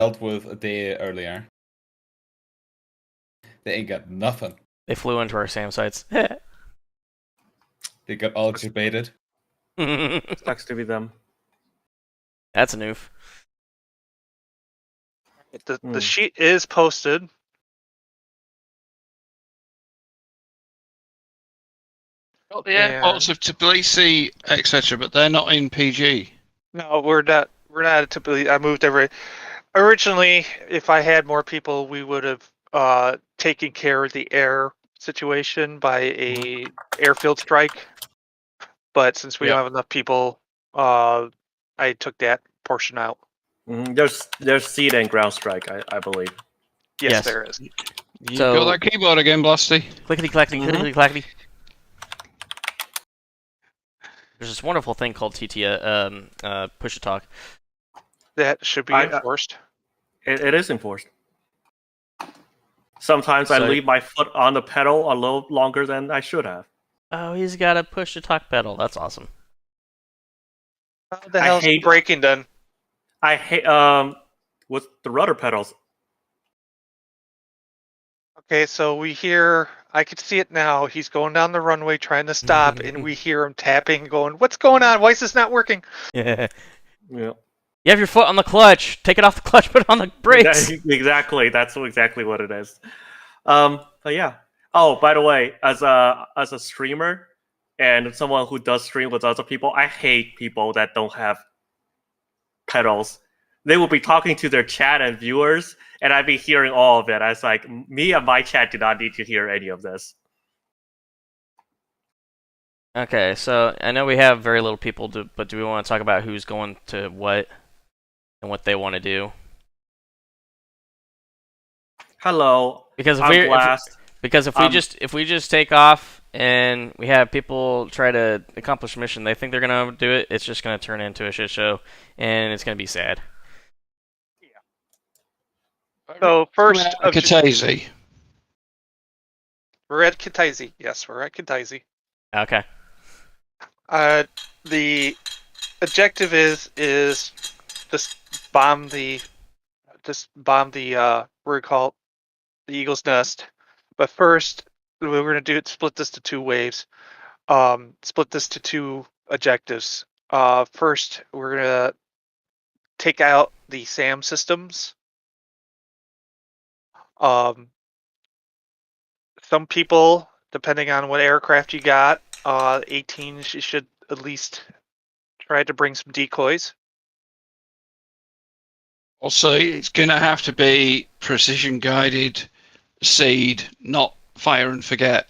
dealt with a day earlier. They ain't got nothing. They flew into our SAM sites. They got all debated. Sucks to be them. That's a noof. The sheet is posted. Got the airports of Tbilisi, etc., but they're not in PG. No, we're not. We're not at Tbilisi. I moved originally, if I had more people, we would have taken care of the air situation by a airfield strike. But since we don't have enough people, I took that portion out. There's seed and ground strike, I believe. Yes, there is. You got that keyboard again, Blasty. Clickety clackety, clickety clackety. There's this wonderful thing called push to talk. That should be enforced. It is enforced. Sometimes I leave my foot on the pedal a little longer than I should have. Oh, he's got a push to talk pedal. That's awesome. How the hell's braking done? I hate with the rudder pedals. Okay, so we hear. I could see it now. He's going down the runway trying to stop, and we hear him tapping, going, "What's going on? Why is this not working?" Yeah. Yeah. You have your foot on the clutch. Take it off the clutch. Put it on the brakes. Exactly. That's exactly what it is. But yeah. Oh, by the way, as a streamer and someone who does stream with other people, I hate people that don't have pedals. They will be talking to their chat and viewers, and I'd be hearing all of it. I was like, me and my chat do not need to hear any of this. Okay, so I know we have very little people, but do we want to talk about who's going to what and what they want to do? Hello. Because if we just take off and we have people try to accomplish a mission, they think they're gonna do it. It's just gonna turn into a shit show, and it's gonna be sad. So first, Kataisi. We're at Kataisi. Yes, we're at Kataisi. Okay. The objective is just bomb the what we call the Eagle's Nest. But first, we're gonna do it. Split this to two waves. Split this to two objectives. First, we're gonna take out the SAM systems. Some people, depending on what aircraft you got, 18 should at least try to bring some decoys. Also, it's going to have to be precision guided seed, not fire and forget.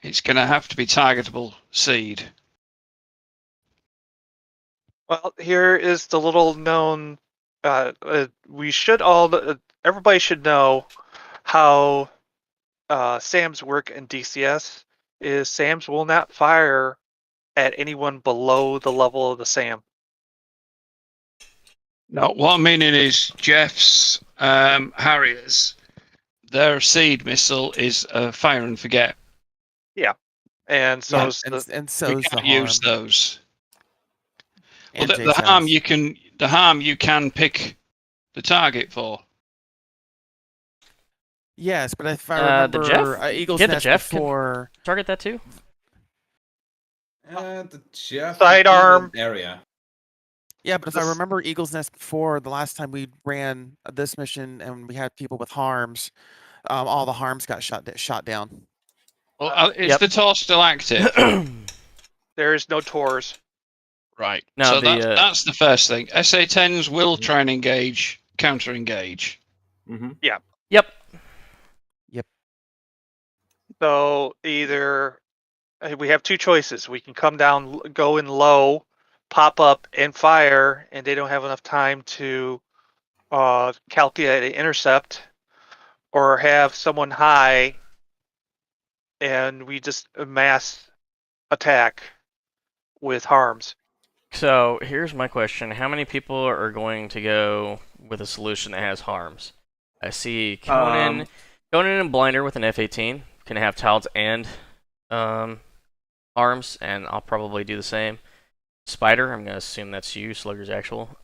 It's going to have to be targetable seed. Well, here is the little known. Everybody should know how SAMs work in DCS. Is SAMs will not fire at anyone below the level of the SAM. No, what I'm meaning is Jeff's Harriers. Their seed missile is fire and forget. Yeah, and so we can't use those. Well, the harm you can pick the target for. Yes, but if I remember, Eagle's Nest before target that too. The Jeff sidearm area. Yeah, but if I remember Eagle's Nest before, the last time we ran this mission and we had people with harms, all the harms got shot down. Well, is the Tor still active? There is no Tors. Right. No, so that's the first thing. SA-10s will try and engage, counter-engage. Yeah. Yep. So either we have two choices. We can come down, go in low, pop up, and fire, and they don't have enough time to calculate an intercept, or have someone high, and we just mass attack with harms. So here's my question: how many people are going to go with a solution that has harms? I see Conan and Blinder with an F-18 can have talents and arms, and I'll probably do the same. Spider, I'm gonna assume that's you, Sluggers actual.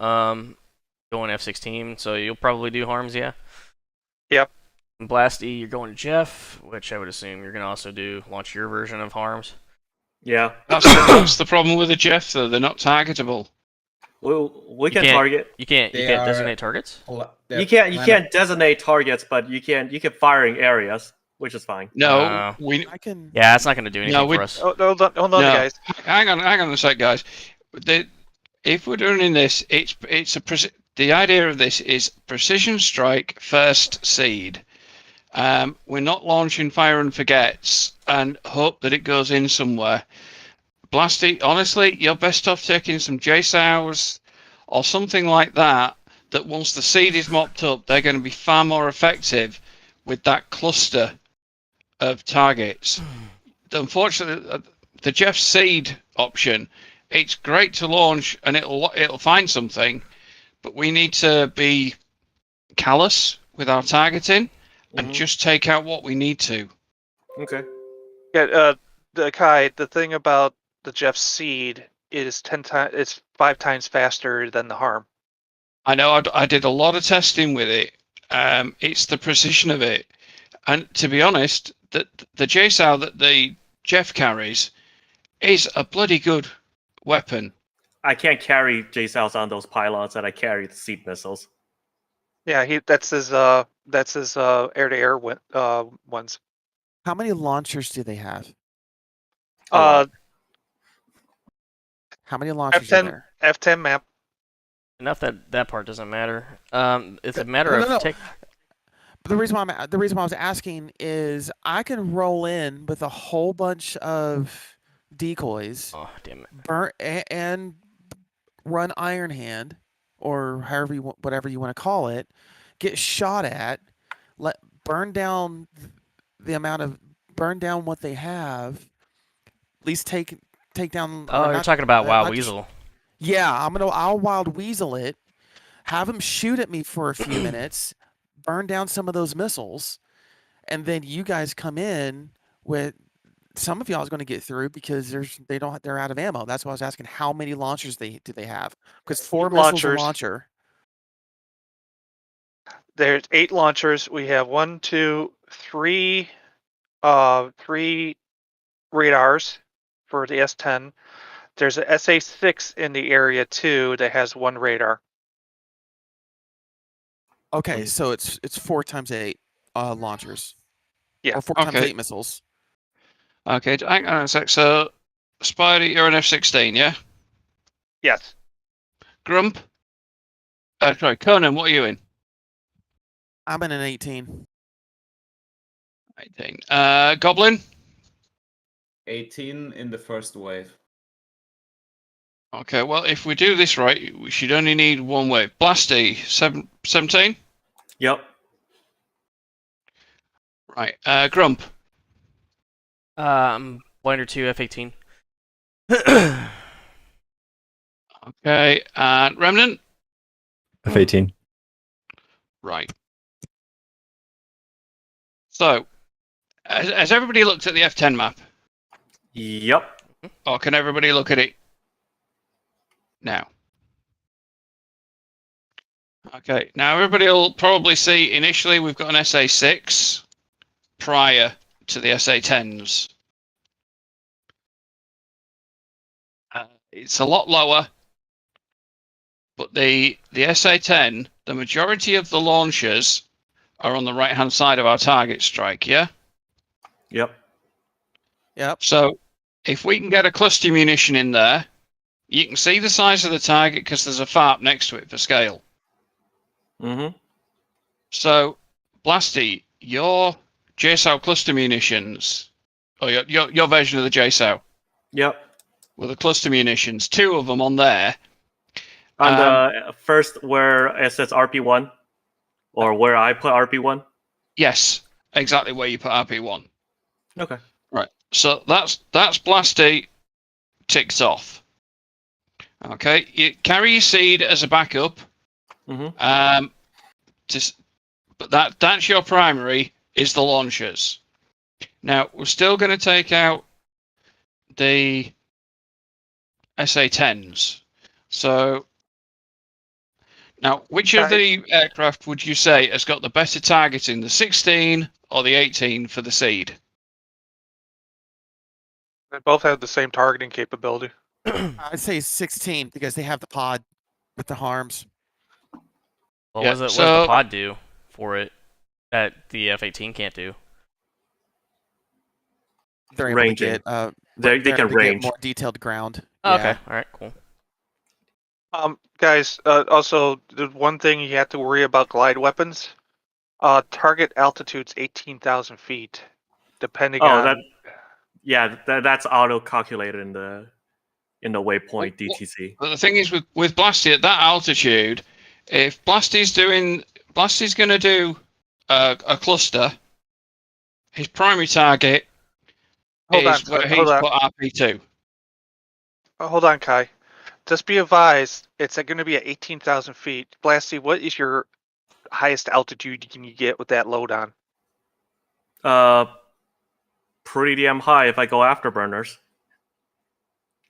going F-16, so you'll probably do harms, yeah? Yep. And Blasty, you're going Jeff, which I would assume you're going to also launch your version of harms. Yeah. That's the problem with the Jeff, though. They're not targetable. We can can't- target. You can't They can't are- designate targets? You can't designate targets, but you can firing areas, which is fine. No, we. I can. Yeah, it's not going to do anything we- for us. Oh, hold on, No. guys. Hang on a sec, guys. If we're doing this, the idea of this is precision strike first seed. We're not launching fire and forgets and hope that it goes in somewhere. Blasty, honestly, you're best off taking some JSOWs or something like that. That once the seed is mopped up, they're going to be far more effective with that cluster of targets. Unfortunately, the Jeff seed option, it's great to launch and it'll find something, but we need to be callous with our targeting and just take out what we need to. Okay. Yeah, the thing about the Jeff seed is 10 times, it's 5 times faster than the harm. I know I did a lot of testing with it. It's the precision of it, and to be honest, the JSOW that the Jeff carries is a bloody good weapon. I can't carry JSOWs on those pylons that I carry the seed missiles. Yeah, that's his air-to-air ones. How many launchers do they have? A lot. How many launchers are there? F10 map. Enough that part doesn't matter. It's a matter No, of no, no. But the reason why I was asking is I can roll in with a whole bunch of decoys, Oh, damn it. and run Iron Hand, or whatever you want to call it, get shot at, burn down what they have, at least take down. Oh, you're talking about Wild Weasel. Yeah, I'll Wild Weasel it, have them shoot at me for a few minutes, burn down some of those missiles, and then you guys come in with. Some of y'all is going to get through because they're out of ammo. That's why I was asking how many launchers do they have? Because 4 missiles a launcher. There's 8 launchers. We have 1, 2, 3, 3 radars for the S10. There's an SA6 in the area too that has 1 radar. Okay, so it's 4 times 8 launchers. Yeah. Or 4 times Okay. 8 missiles. Okay, hang on a sec. So, Spidey, you're an F-16, yeah? Yes. Grump? Sorry, Conan, what are you in? I'm in an 18. 18. Goblin? 18 in the first wave. Okay, well, if we do this right, we should only need 1 wave. Blasty, 17? Yep. Right. Grump? Blinder 2, F-18. Okay, and Remnant? F-18. Right. So, has everybody looked at the F10 map? Yep. Or can everybody look at it now? Okay, now everybody will probably see initially we've got an SA6 prior to the SA10s. It's a lot lower, but the SA10, the majority of the launchers are on the right-hand side of our target strike, yeah? Yep. Yep. So if we can get a cluster munition in there, you can see the size of the target because there's a FARP next to it for scale. Mm-hmm. So, Blasty, your JSOW cluster munitions, or your version of the JSOW, Yep. with the cluster munitions, 2 of them on there. On the first where it says RP1, or where I put RP1. Yes, exactly where you put RP1. Okay. Right. So that's Blasty ticked off. Okay, you carry your seed as a backup. Mm-hmm. But that's your primary is the launchers. Now we're still going to take out the SA10s. So Now, which of the aircraft would you say has got the better targeting, the 16 or the 18 for the seed? They both have the same targeting capability. I'd say 16 because they have the pod with the harms. What Yeah, was it? What so- does the pod do for it that the F-18 can't do? They're able Ranging. to get They they're can able to get range. more detailed ground. Oh, Yeah. okay, all right, cool. Guys, also the one thing you have to worry about glide weapons. Target altitude's 18,000 feet, depending on. That's auto calculated in the waypoint Well, DTC. But the thing is, with Blasty at that altitude, if Blasty's going to do a cluster, his primary target is where he's put RP2. Hold on, Kai. Just be advised, it's going to be at 18,000 feet. Blasty, what is your highest altitude can you get with that load on? Pretty damn high if I go afterburners.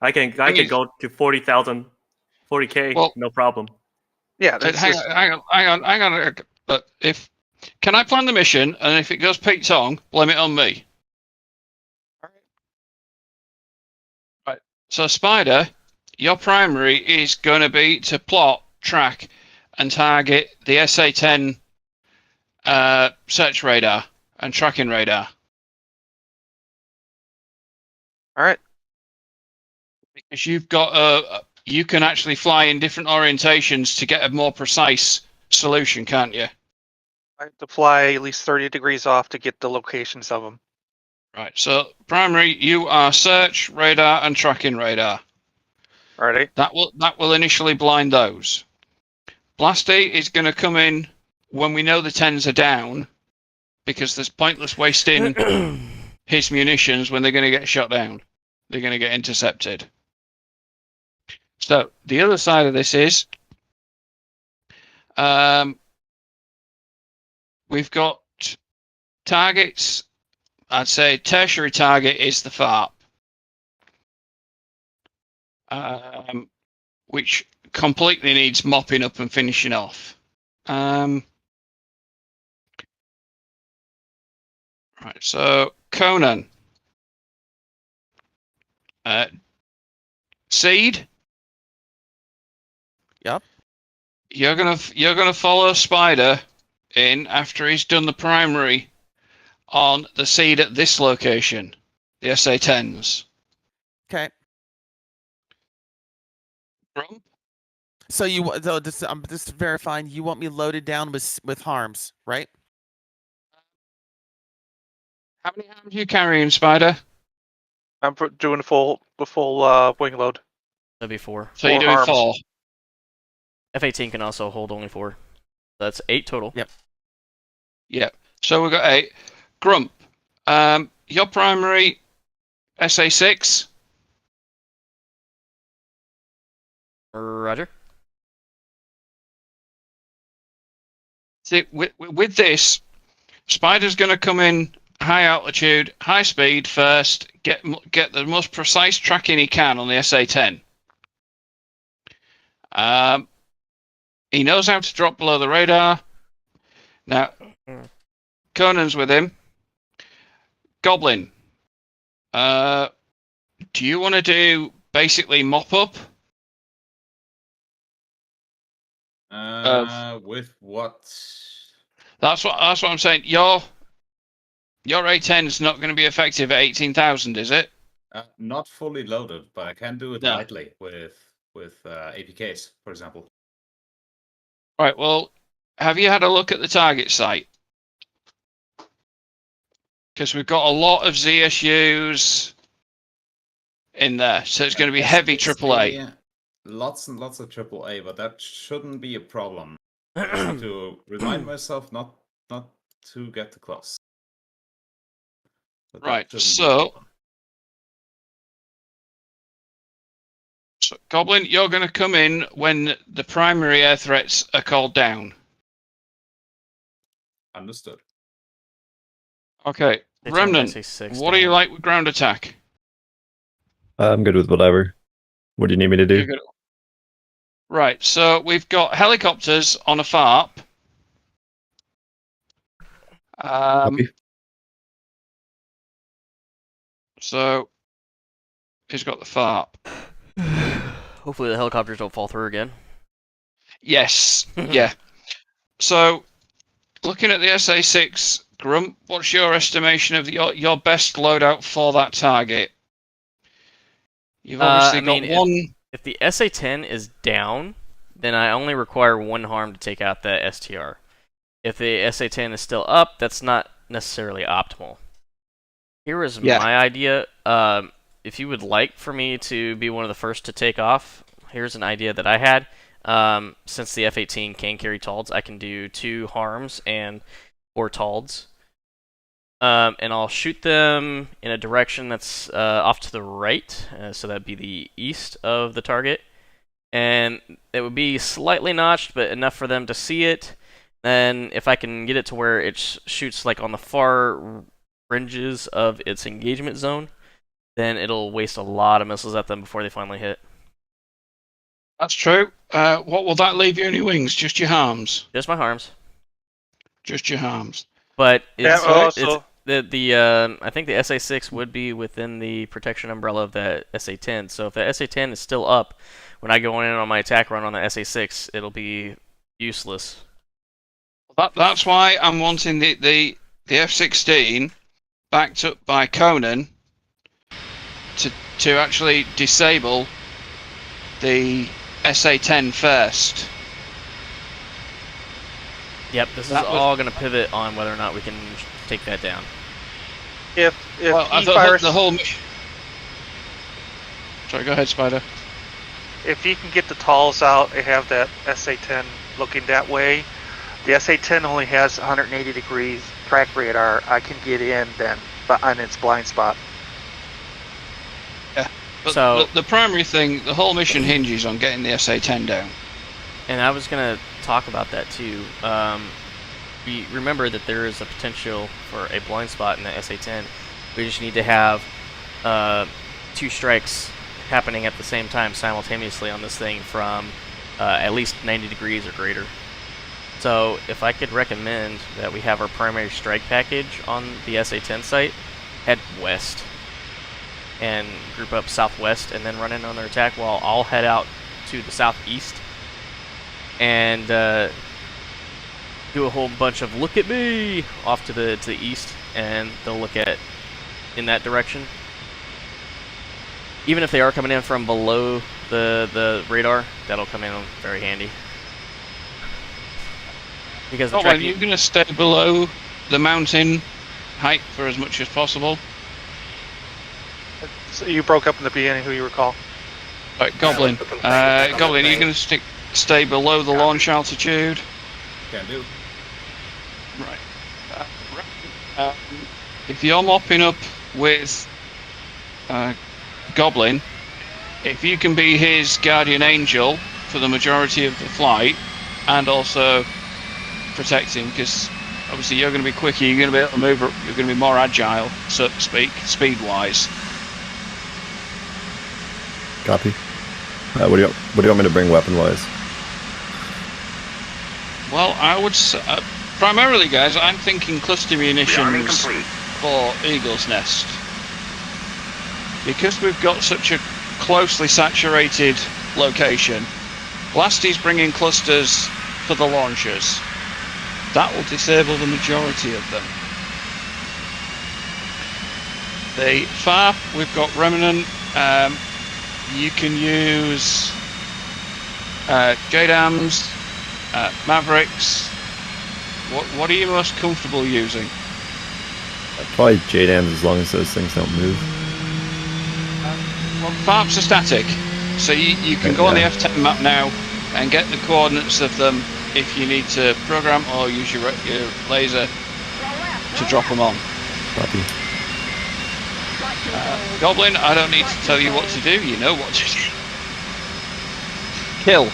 I can go to 40,000, 40K, Well- no problem. Yeah, Hang on. But can I plan the mission, and if it goes peak tong, blame it on me. Right. So Spider, your primary is going to be to plot, track, and target the SA-10 search radar and tracking radar. All right. Because you've got you can actually fly in different orientations to get a more precise solution, can't you? I have to fly at least 30 degrees off to get the locations of them. Right. So primary, you are search radar and tracking radar. Alrighty. That will initially blind those. Blasty is going to come in when we know the 10s are down, because there's pointless wasting his munitions when they're going to get shot down. They're going to get intercepted. So the other side of this is we've got targets. I'd say tertiary target is the FARP, which completely needs mopping up and finishing off. Right, so Conan. Seed. Yep. You're gonna follow Spider in after he's done the primary on the seed at this location, the SA-10s. Okay. Grump? So I'm just verifying you want me loaded down with harms, right? How many harms are you carrying, Spider? I'm doing the full wing load. That'd be 4. So you're 4 doing harms. 4. F-18 can also hold only 4. That's 8 total. Yep. Yep. So we've got 8. Grump. Your primary SA-6. Roger. See, with this, Spider's going to come in high altitude, high speed first, get the most precise tracking he can on the SA-10. He knows how to drop below the radar. Now, Conan's with him. Goblin. Do you want to do basically mop up? With what? That's what I'm saying. Your A10 is not going to be effective at 18,000, is it? Not fully loaded, but I can do it No. lightly with APKs, for example. Right. Well, have you had a look at the target site? Because we've got a lot of ZSUs in there, so it's going to be heavy AAA. Yeah, lots and lots of AAA, but that shouldn't be a problem. I just have to remind myself not to get too close. But that Right. shouldn't be a So problem. Goblin, you're going to come in when the primary air threats are called down. Understood. Okay. They Remnant, turned SC6 what do you down. like with ground attack? I'm good with whatever. What do you need me to do? You're good. Right, so we've got helicopters on a FARP. Copy. So he's got the FARP. Hopefully the helicopters don't fall through again. Yes, yeah. So looking at the SA-6, Grump, what's your estimation of your best loadout for that target? You've obviously I mean, got one. If the SA-10 is down, then I only require one harm to take out the STR. If the SA-10 is still up, that's not necessarily optimal. Here is my idea. If you would like for me to be one of the first to take off, here's an idea that I had. Since the F-18 can carry TALDs, I can do 2 harms and 4 TALDs. And I'll shoot them in a direction that's off to the right, so that'd be the east of the target. And it would be slightly notched, but enough for them to see it. Then if I can get it to where it shoots like on the far fringes of its engagement zone, then it'll waste a lot of missiles at them before they finally hit. That's true. What will that leave you in your wings? Just your harms? Just my harms. Just your harms. But it's, also, I think the SA-6 would be within the protection umbrella of the SA-10. So if the SA-10 is still up, when I go in on my attack run on the SA-6, it'll be useless. That's why I'm wanting the F-16 backed up by Conan to actually disable the SA-10 first. Yep, this is all going to pivot on whether or not we can take that down. if Well, he fires, the whole. Sorry, go ahead, Spider. if he can get the TALs out and have that SA-10 looking that way, the SA-10 only has 180 degrees track radar. I can get in then, but on its blind spot. But So- the primary thing, the whole mission hinges on getting the SA-10 down. And I was going to talk about that too. We remember that there is a potential for a blind spot in the SA-10. We just need to have 2 strikes happening at the same time simultaneously on this thing from at least 90 degrees or greater. So if I could recommend that we have our primary strike package on the SA-10 site, head west and group up southwest and then run in on their attack, while I'll head out to the southeast and do a whole bunch of "look at me" off to the east, and they'll look at in that direction. Even if they are coming in from below the radar, that'll come in very handy. Because the You're going to stay below the mountain height for as much as possible. So you broke up in the beginning. Who you recall? Right, Goblin. Goblin, are you going to stay below the launch altitude? Can do. Right. If you're mopping up with Goblin, if you can be his guardian angel for the majority of the flight, and also protect him, because obviously you're going to be quicker, you're going to be able to move, you're going to be more agile, so to speak, speed-wise. Copy. What do you want me to bring weapon-wise? Well, I would primarily, guys, I'm thinking cluster munitions for Eagle's Nest. Because we've got such a closely saturated location, Blasty's bringing clusters for the launchers. That will disable the majority of them. The FARP, we've got Remnant. You can use JDAMs, Mavericks. What are you most comfortable using? Probably JDAMs as long as those things don't move. Well, FARPs are static, so you can go on the F10 map now and get the coordinates of them if you need to program or use your laser to drop them on. Copy. Goblin, I don't need to tell you what to do, you know what to do. Kill. But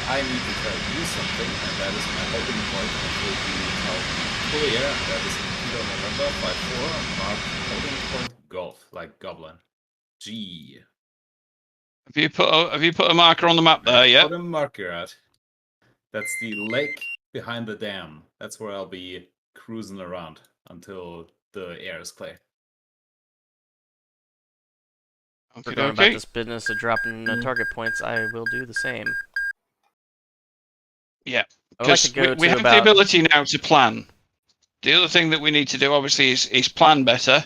I need to tell you something, and that is my holding point, which will be called clear, and that is Kilo November 5-4, marked holding point Golf, like Goblin. G. Have you put a marker on the map there? Yeah. Put a marker at. That's the lake behind the dam. That's where I'll be cruising around until the air is clear. We're going about this business of dropping target points. I will do the same. Yeah, I would like to because go we to have the ability now to plan. The other thing that we need to do, obviously, is plan better.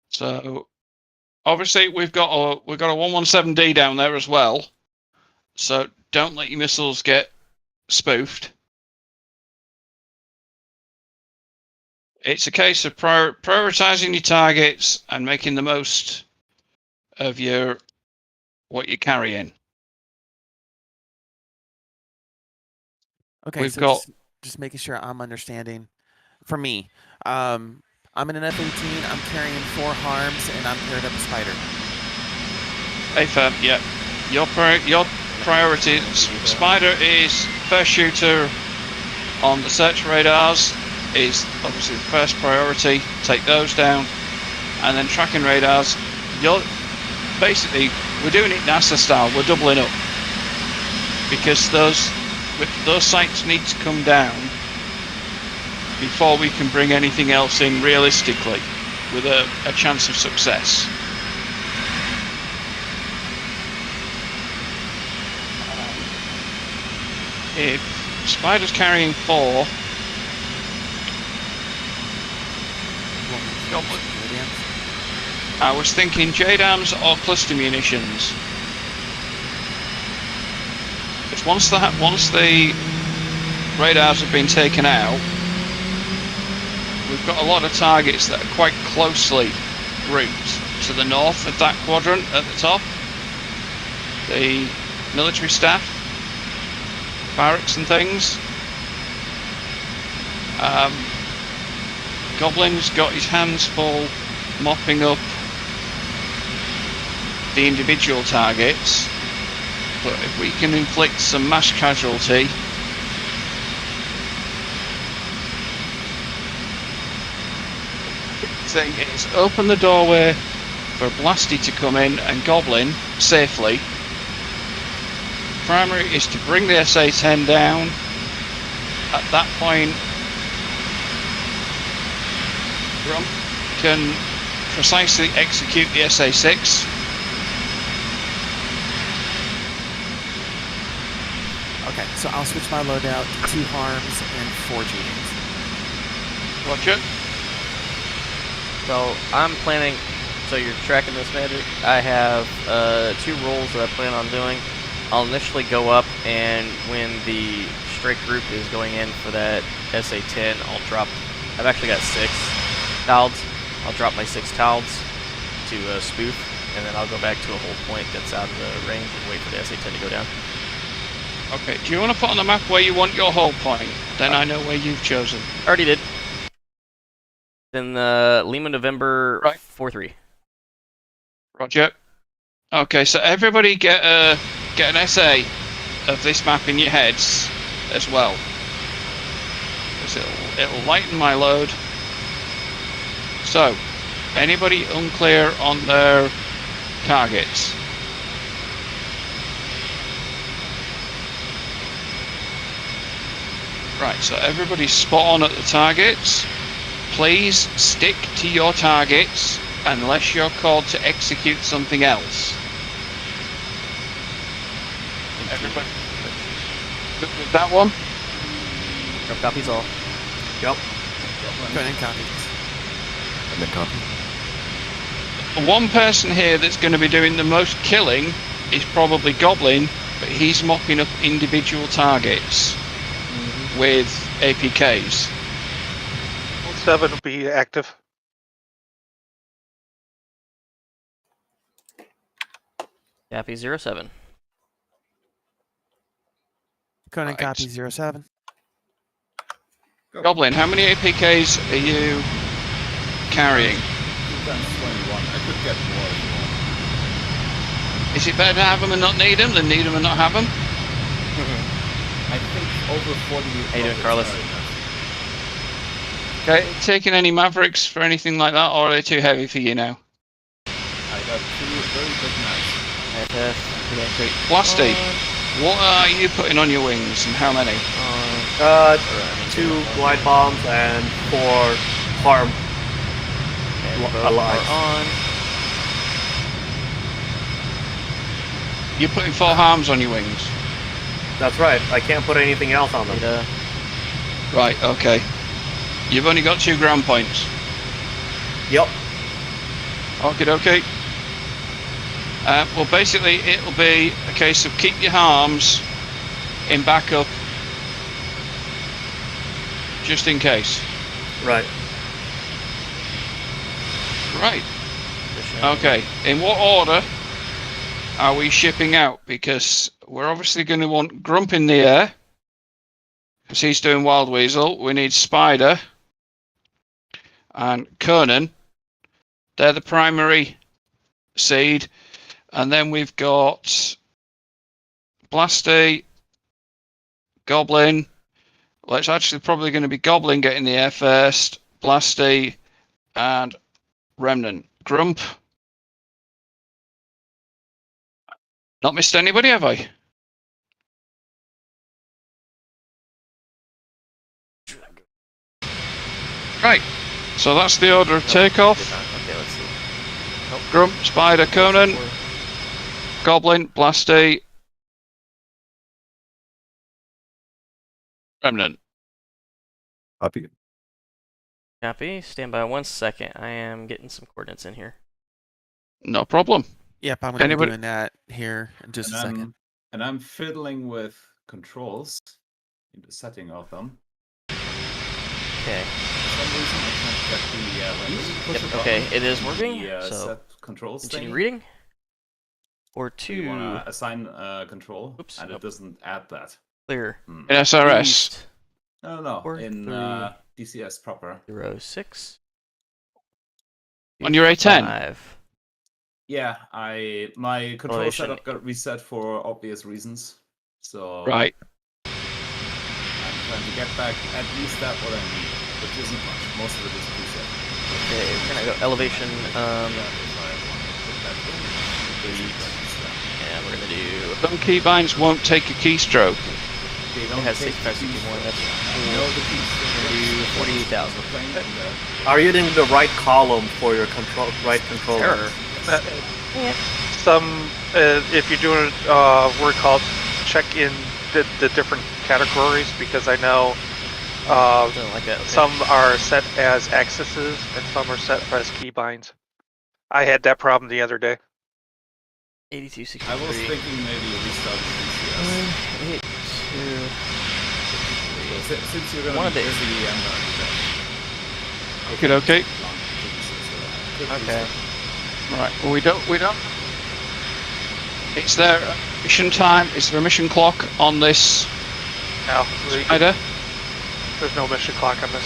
So, obviously, we've got a 117D down there as well. So don't let your missiles get spoofed. It's a case of prioritizing your targets and making the most of what you're carrying. Okay, We've so got just making sure I'm understanding. For me, I'm in an F-18. I'm carrying 4 harms, and I'm paired up a Spider. AFAB, yeah. Your priority, Spider is first shooter on the search radars, is obviously the first priority. Take those down, and then tracking radars. Basically, we're doing it NASA style. We're doubling up because those sites need to come down before we can bring anything else in realistically with a chance of success. If Spider's carrying 4, I was thinking JDAMs or cluster munitions. Because once the radars have been taken out, we've got a lot of targets that are quite closely grouped to the north of that quadrant at the top. The military staff, barracks and things. Goblin's got his hands full mopping up the individual targets, but if we can inflict some mass casualty, the thing is open the doorway for Blasty to come in and Goblin safely. Primary is to bring the SA-10 down. At that point, Grump can precisely execute the SA-6. Okay, so I'll switch my loadout to 2 harms and 4 GDs. Roger. So I'm planning. So you're tracking this, Magic. I have 2 roles that I plan on doing. I'll initially go up, and when the strike group is going in for that SA-10, I'll drop. I've actually got 6 Talds. I'll drop my 6 Talds to spoof, and then I'll go back to a hold point that's out of the range and wait for the SA-10 to go down. Okay, do you want to put on the map where you want your hold point? Then I know where you've chosen. Already did. Then Lima November 4-3. Roger. Okay, so everybody get an essay of this map in your heads as well, because it'll lighten my load. So, anybody unclear on their targets? Right, so everybody's spot on at the targets. Please stick to your targets unless you're called to execute something else. Everybody good with that one? Yep, copies all. Yep. Good and copies. And then copy. One person here that's going to be doing the most killing is probably Goblin, but he's mopping up individual targets with APKs. 7 will be active. Copy 07. Conan Right. copy 07. Goblin, how many APKs are you carrying? 2 times 21. I could get more if you want. Is it better to have them and not need them than need them and not have them? I think over 40. How you doing, Carlos? Okay, taking any Mavericks for anything like that, or are they too heavy for you now? I got 2 very big Okay. Blasty, what are you putting on your wings and how many? 2 glide bombs and 4 harm. Alive. On. You're putting 4 harms on your wings. That's right. I can't put anything else on them. Beta. Right, okay. You've only got 2 ground points. Yep. Okay. Well, basically, it'll be a case of keep your harms in backup, just in case. Right. Right. Okay. In what order are we shipping out? Because we're obviously going to want Grump in the air, because he's doing Wild Weasel. We need Spider and Conan. They're the primary seed. And then we've got Blasty, Goblin. Well, it's actually probably going to be Goblin getting the air first, Blasty, and Remnant. Grump. Not missed anybody, have I? Right. So that's the order of takeoff. Okay, let's see. Nope. Grump, Spider, Conan, Goblin, Blasty, Remnant. Copy. Copy. Stand by 1 second. I am getting some coordinates in here. No problem. Yep, I'm gonna Anybody- be doing that here in just a second. And I'm fiddling with controls in the setting of them. Okay. For some reason, I can't get the when you push a Yep, okay, button, it is working, The, so set controls continue thing. reading. Or So you want two. to assign control, Oops, and nope. it doesn't add that. Clear. In SRS. East No, 4, in 3, DCS proper. 06. On your A10? 5. Yeah, my control Elevation. setup got reset for obvious reasons. So Right. I'm trying to get back at least that what I need, which isn't much. Most of it is preset. Okay, we're gonna go elevation. That is why I want to put that in. And we're gonna do. Some keybinds won't take a keystroke. They It don't has take 65, the 61. That's No, the We're gonna do 48,000. Are you in the right column for your right controller? Error. Some, if you're doing word called check in the different categories, because I know Something like that. Okay. some are set as axes and some are set as keybinds. I had that problem the other day. 8263. I was thinking maybe restart DCS. 8, 2. So since you're gonna One be of the- busy, I'm gonna do that. Okay. Okay. Right. Well, we don't. It's their mission time. It's their mission clock on this Now, spider. there's no mission clock on this.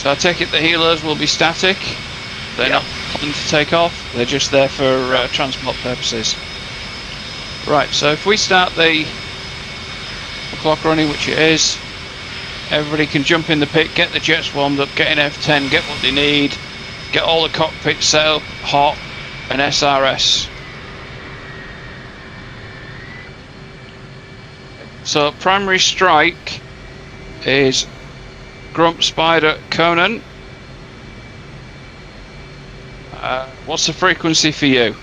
So I take it the healers will be static. They're Yeah. not planning to take off. They're just there for transport purposes. Right. So if we start the clock running, which it is, everybody can jump in the pit, get the jets warmed up, get in F10, get what they need, get all the cockpits set up, hot, and SRS. So primary strike is Grump, Spider, Conan. What's the frequency for you?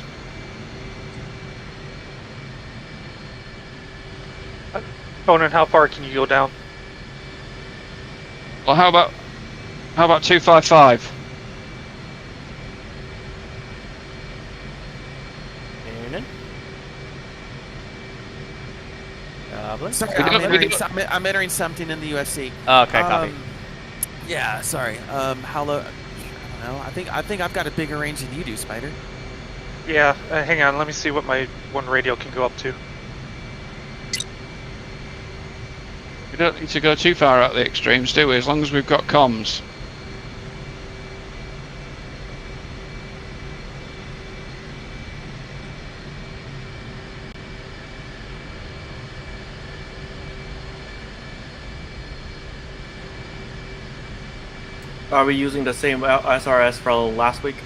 Conan, how far can you go down? Well, how about 255? Noonan. Goblin. Sorry, We don't- I'm entering something in the USC. Oh, okay, copy. Yeah, sorry. How low? I don't know. I think I've got a bigger range than you do, Spider. Yeah, hang on. Let me see what my one radio can go up to. We don't need to go too far out the extremes, do we? As long as we've got comms. Are we using the same SRS from last week?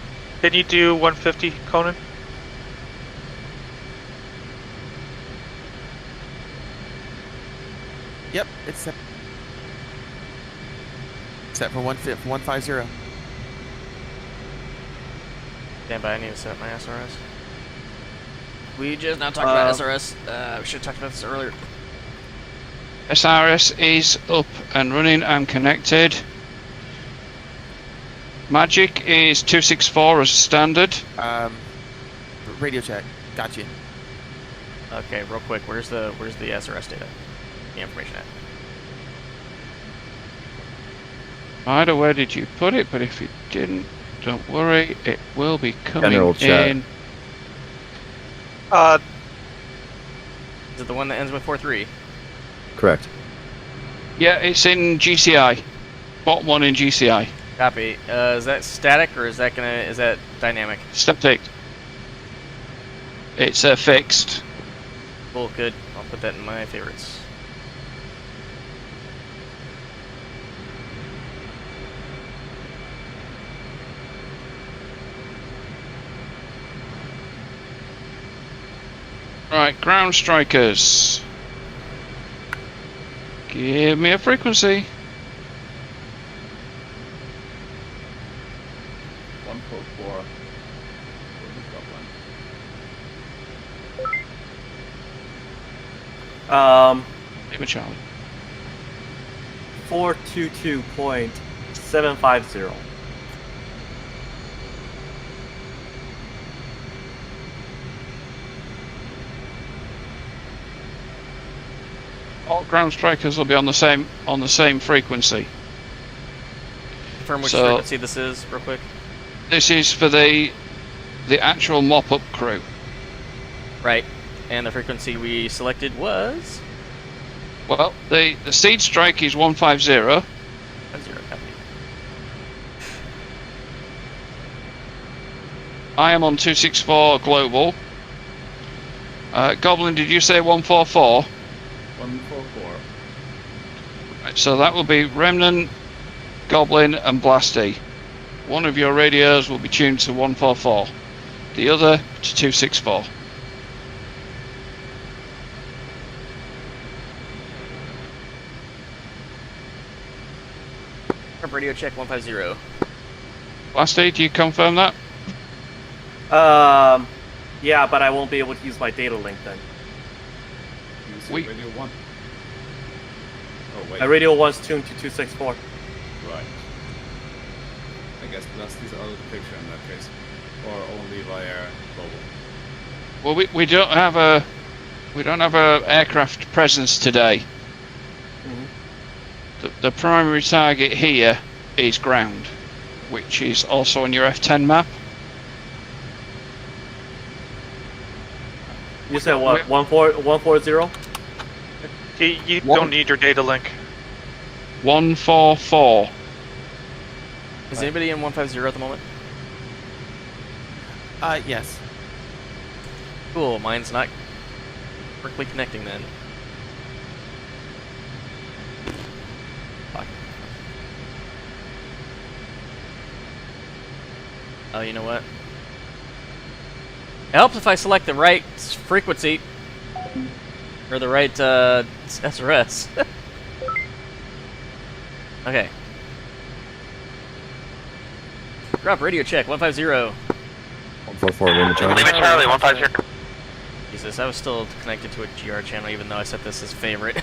Can you do 150, Conan? Yep, it's set. Set for 150. Stand by, I need to set up my SRS. We just now talked about SRS. We should have talked about this earlier. SRS is up and running and connected. Magic is 264 as standard. Radio check. Got you. Okay, real quick, where's the SRS data? The information at? Either where did you put it? But if you didn't, don't worry, it will be coming General chat. in. Is it the one that ends with 43? Correct. Yeah, it's in GCI. Bottom one in GCI. Copy. Is that static or is that dynamic? Static. It's fixed. Cool, good. I'll put that in my favorites. Right, ground strikers. Give me a frequency. 144. Lima Charlie. 422.750. All ground strikers will be on the same frequency. Confirm which So- frequency this is, real quick. This is for the actual mop-up crew. Right. And the frequency we selected was Well, the seed strike is 150. 50. Copy. I am on 264 global. Goblin, did you say 144? 144. Right, so that will be Remnant, Goblin, and Blasty. One of your radios will be tuned to 144, the other to 264. Radio check 150. Blasty, do you confirm that? Yeah, but I won't be able to use my data link then. Use We- radio 1. Oh, wait. My radio 1's tuned to 264. Right. I guess that's this other picture in that case. Or only via global. Well, we don't have a aircraft presence today. The primary target here is ground, which is also on your F10 map. You said what? 140? You One- don't need your data link. 144. Is anybody in 150 at the moment? Yes. Cool, mine's not correctly connecting then. Fuck. Oh, you know what? It helps if I select the right frequency. Or the right SRS. Okay. Drop radio check 150. 144 Lima Charlie. Lima Charlie, 150. Jesus, I was still connected to a GR channel even though I set this as favorite.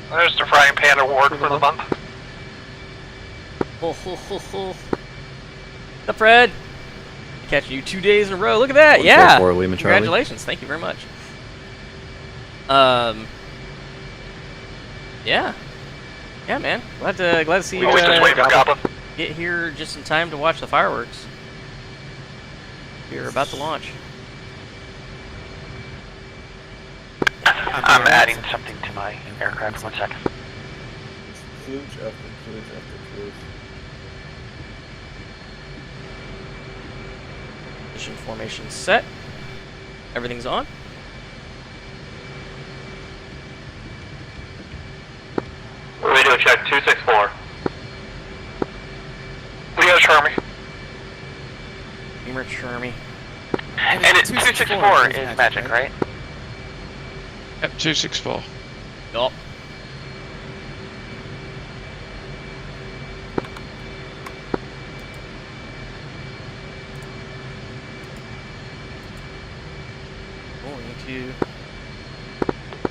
There's the frying pan award for the month. What's up, Fred? Catching you 2 days in a row. Look at that. Yeah. 144 Lima Charlie. Congratulations. Thank you very much. Yeah. Yeah, man. Glad to see you Always just waiting for Goblin. get here just in time to watch the fireworks. You're about to launch. I'm adding something to my aircraft. 1 second. Kludge after kludge after kludge. Mission formation set. Everything's on. Radio check 264. We got a Charmy. Beamer Charmy. And it's 264 264 is magic, right? Yep, 264. Yup.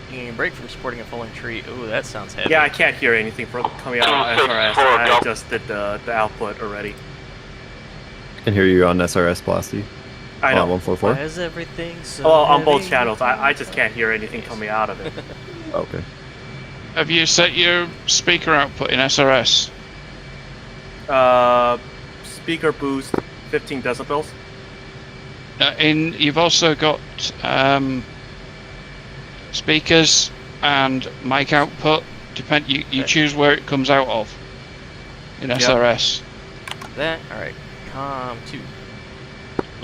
Taking a break from supporting a falling tree. Ooh, that sounds heavy. Yeah, I can't hear anything coming out of SRS. I just did the output already. I can hear you on SRS Blasty. I know. 144. Why is everything so Well, on both heavy? channels. I just can't hear anything coming out of it. Okay. Have you set your speaker output in SRS? Speaker boost 15 decibels. You've also got speakers and mic output. You choose where it comes out of in SRS. That alright. Com 2.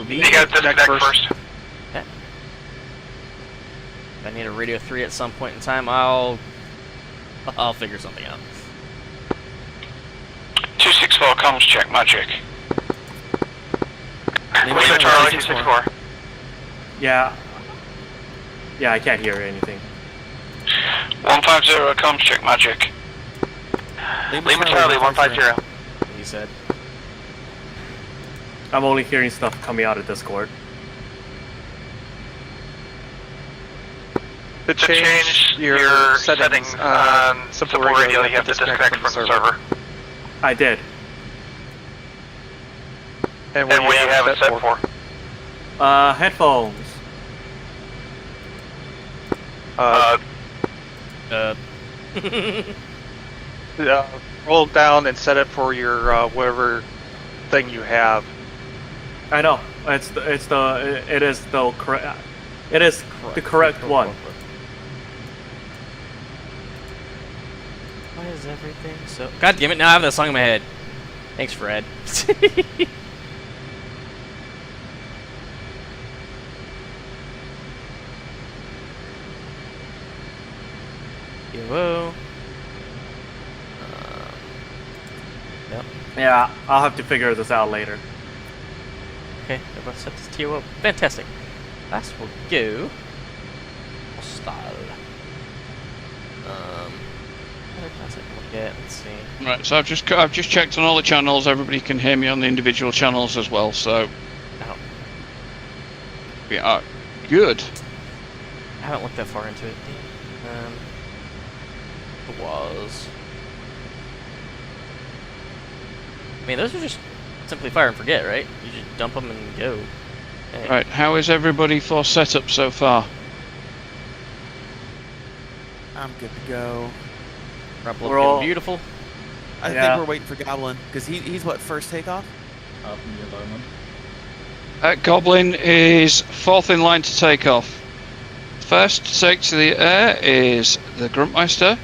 You gotta disconnect first. Okay. If I need a radio 3 at some point in time, I'll figure something out. 264 comms check magic. Lima Lima Charlie, Charlie 264. Yeah. Yeah, I can't hear anything. 150 comms check magic. Lima Charlie 150. He said. I'm only hearing stuff coming out of Discord. To change your settings on Simple Radio, you have to disconnect from the server. I did. And what do you have it set for? Headphones. Roll down and set it for your whatever thing you have. I know. It is the correct. It is the correct one. Why is everything so... God damn it, now I have that song in my head. Thanks, Fred. Whoa. Yep. Yeah, I'll have to figure this out later. Okay, let's set this TO up. Fantastic. Last will go. Style. Other class I can look at. Let's see. Right, so I've just checked on all the channels. Everybody can hear me on the individual channels as well. So we are good. I haven't looked that far into it. It was. I mean, those are just simply fire and forget, right? You just dump them and go. Hey. Right, how is everybody for setup so far? I'm good to go. We're all beautiful. I think we're waiting for Goblin because he's what, first takeoff? Goblin is fourth in line to take off. First to take to the air is the Gruntmeister,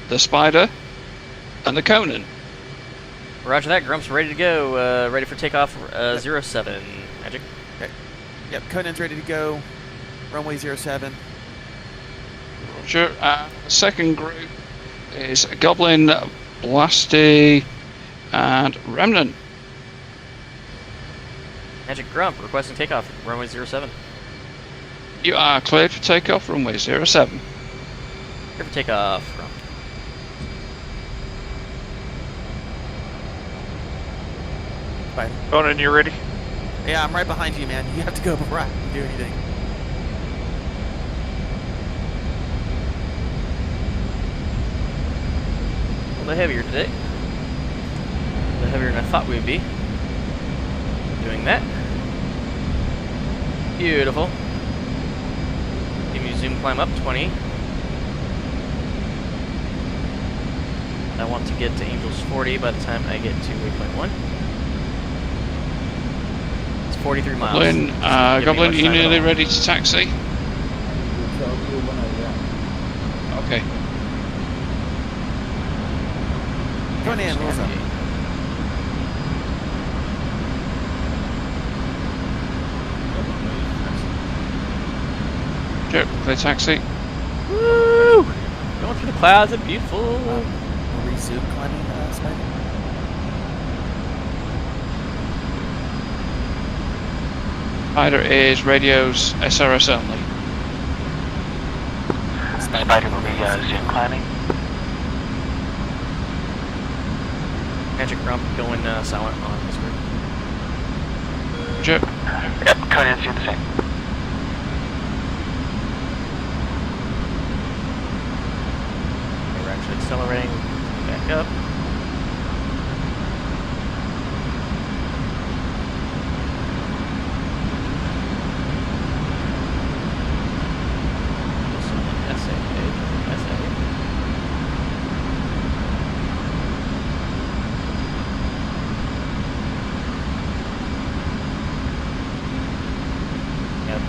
the Spider, and the Conan. Roger that, Grump's ready to go. Ready for takeoff. 07. Magic. Okay. Yep, Conan's ready to go. Runway 07. Roger. The second group is Goblin, Blasty, and Remnant. Magic Grump requesting takeoff. Runway 07. You are cleared for takeoff. Runway 07. Clear for takeoff. Grump. Fine. Conan, you ready? Yeah, I'm right behind you, man. You have to go before I can do anything. A little heavier today. A little heavier than I thought we would be. Doing that. Beautiful. Give me zoom climb up 20. I want to get to Angels 40 by the time I get to waypoint 1. It's 43 miles. Goblin, Goblin, you nearly ready to taxi? Okay. Conan, what's up? Sure, clear taxi. Woo! Going through the clouds and beautiful. Are we zoom climbing, Spider? Spider is radios SRS only. Spider will be zoom climbing. Magic Grump going silent on this group. Sure. Yep, Conan's doing the same. Okay, we're actually accelerating back up.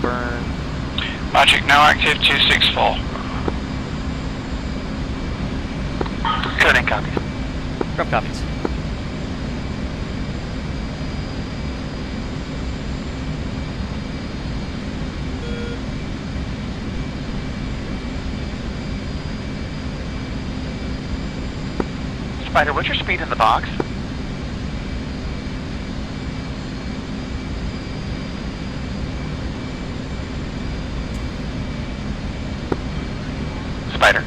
Burn. Magic now active 264. Conan copies. Grump copies. Spider, what's your speed in the box? Spider.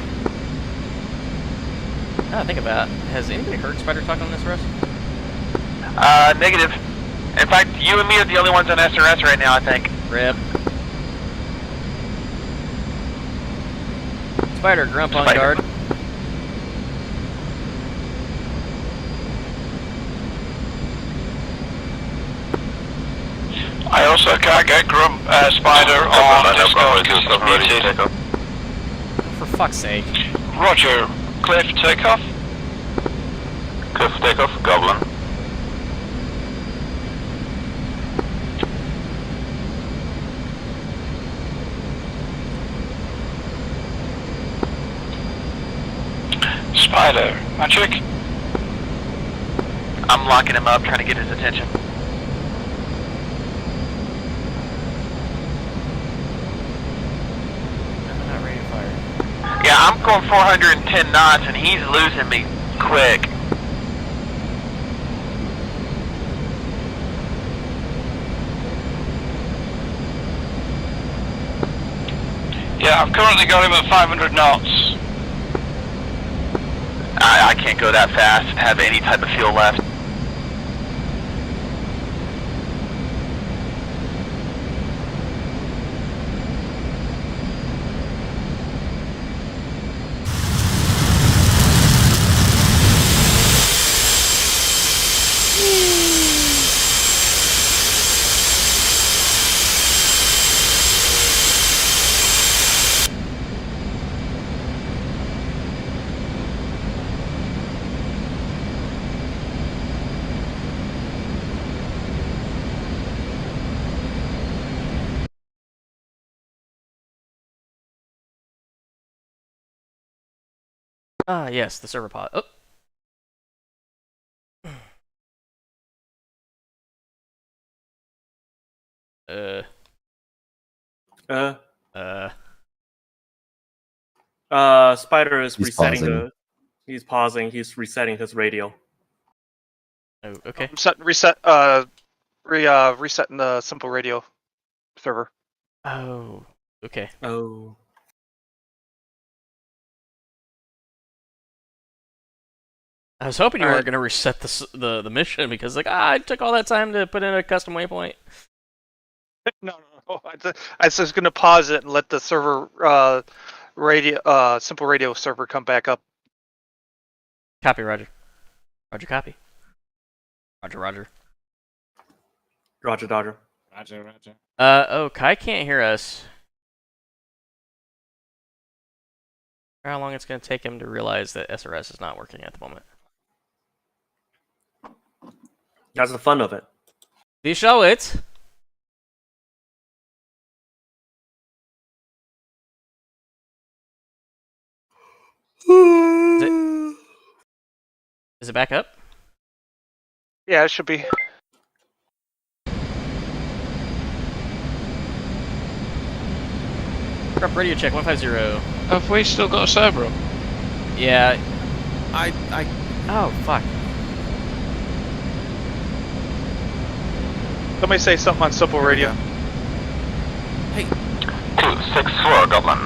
Now I think about it, has anybody heard Spider talk on this, Russ? Negative. In fact, you and me are the only ones on SRS right now, I think. Rip. Spider, Grump on Spider. guard. I also can't get Spider on Discord because he's muted. For fuck's sake. Roger. Cliff takeoff. Cliff takeoff, Goblin. Spider, magic. I'm locking him up, trying to get his attention. I'm not ready to fire. Yeah, I'm going 410 knots and he's losing me quick. Yeah, I've currently got him at 500 knots. I can't go that fast and have any type of fuel left. Ah, yes, the server pod. Oh. Spider is He's resetting pausing. He's pausing. He's resetting his radio. Oh, okay. Resetting the simple radio server. Oh, okay. Oh. I was hoping you All weren't right. going to reset the mission because I took all that time to put in a custom waypoint. No. I was just gonna pause it and let the server radio simple radio server come back up. Copy, Roger. Roger, copy. Roger. Roger, Dodger. Roger. Oh, Kai can't hear us. How long it's going to take him to realize that SRS is not working at the moment. That's the fun of it. We show it. Is it back up? Yeah, it should be. Prep radio check 150. Have we still got a server up? Yeah. I Oh fuck. Somebody say something on simple radio. 264, Goblin.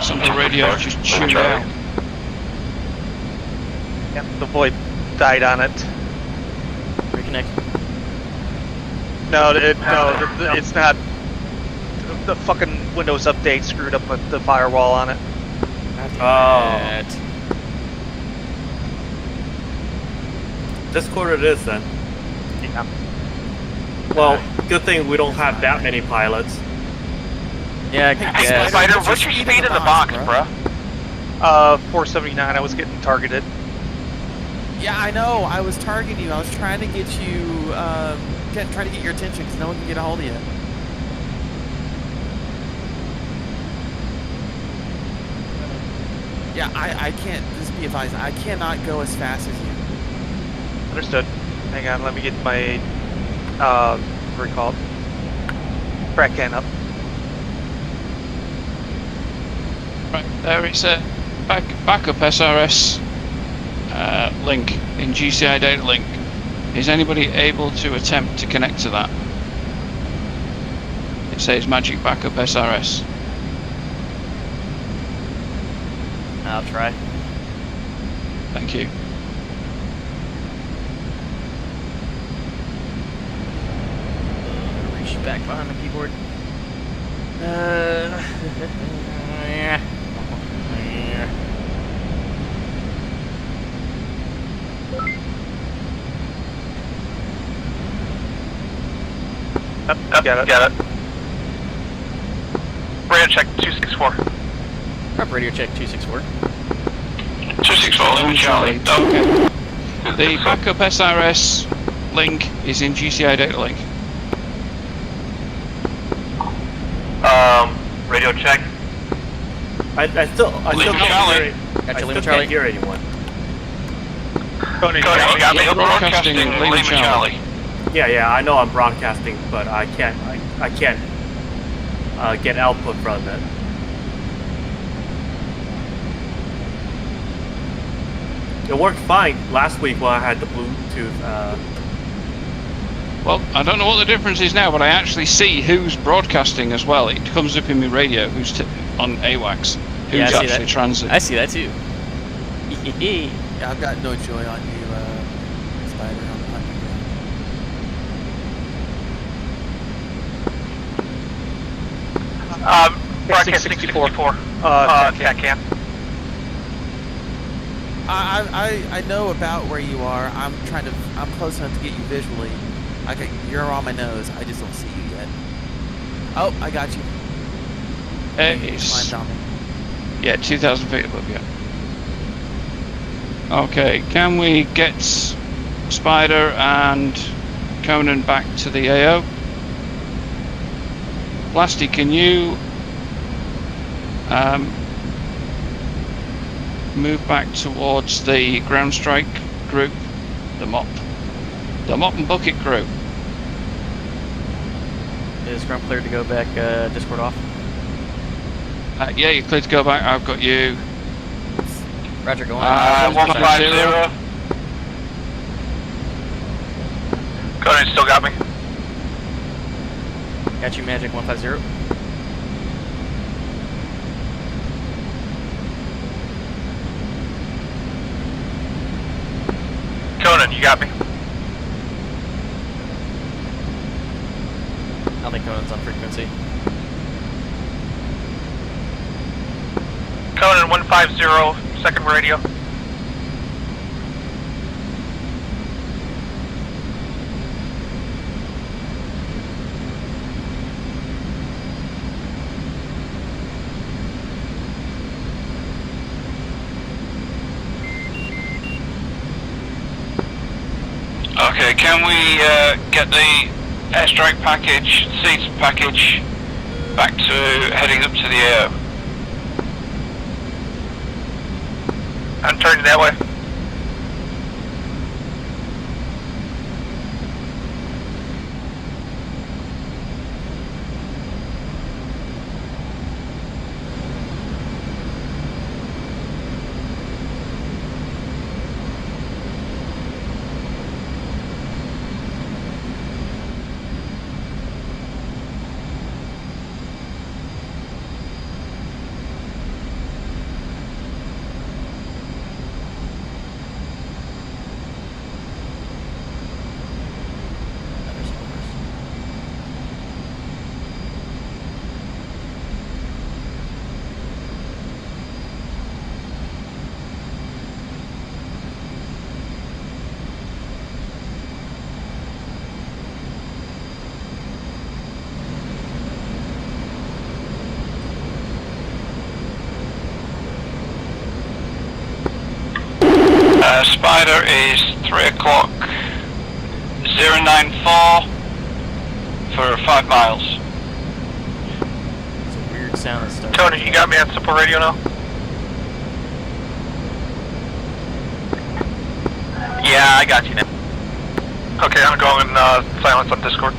Some of the radios just tuned out. Yep, the VoIP died on it. Reconnect. No, it's not. The fucking Windows update screwed up with the firewall on it. Oh. Discord it is then. Yeah. Well, good thing we don't have that many pilots. Yeah, I Hey, guess. Spider, what's your speed in the box, bruh? 479. I was getting targeted. Yeah, I know. I was targeting you. I was trying to get you, trying to get your attention because no one can get a hold of you. Yeah, I can't. Just be advised. I cannot go as fast as you. Understood. Hang on, let me get my recall crack can up. Right, there it's a backup SRS link in GCI data link. Is anybody able to attempt to connect to that? It says Magic Backup SRS. I'll try. Thank you. Reach back behind the keyboard. Yeah. Got it. Got it. Radio check 264. Prep radio check 264. 264, Lima Charlie. Okay. The backup SRS link is in GCI data link. Radio check. I still Lima can't Charlie. hear it. Got I you, Lima still Charlie. can't hear anyone. Tony, You got me. Broadcasting Broadcasting Lima Lima Charlie. Charlie. Yeah, I know I'm broadcasting, but I can't get output from it. It worked fine last week when I had the Bluetooth. Well, I don't know what the difference is now, but I actually see who's broadcasting as well. It comes up in my radio who's on AWACS, who's Yeah, I see actually that. transit. I see that too. Yeah, I've got no joy on you, Spider. I'm hunting you. Broadcast 64. Cat cam. I know about where you are. I'm close enough to get you visually. You're on my nose. I just don't see you yet. Oh, I got you. It's, Fine, Tommy. yeah, 2,000 feet above, yeah. Okay, can we get Spider and Conan back to the AO? Blasty, can you move back towards the ground strike group, the mop and bucket group? Is ground cleared to go back? Discord off. Yeah, you're clear to go back. I've got you. Roger, go on. 150. Conan still got me. Got you, Magic 150. Conan, you got me. I think Conan's on frequency. Conan 150, second radio. Okay, can we get the airstrike package, seats package, back to heading up to the air? I'm turning that way. Spider is 3 o'clock 094 for 5 miles. It's a weird sound that starts. Tony, you got me on simple radio now? Yeah, I got you now. Okay, I'm going silence on Discord.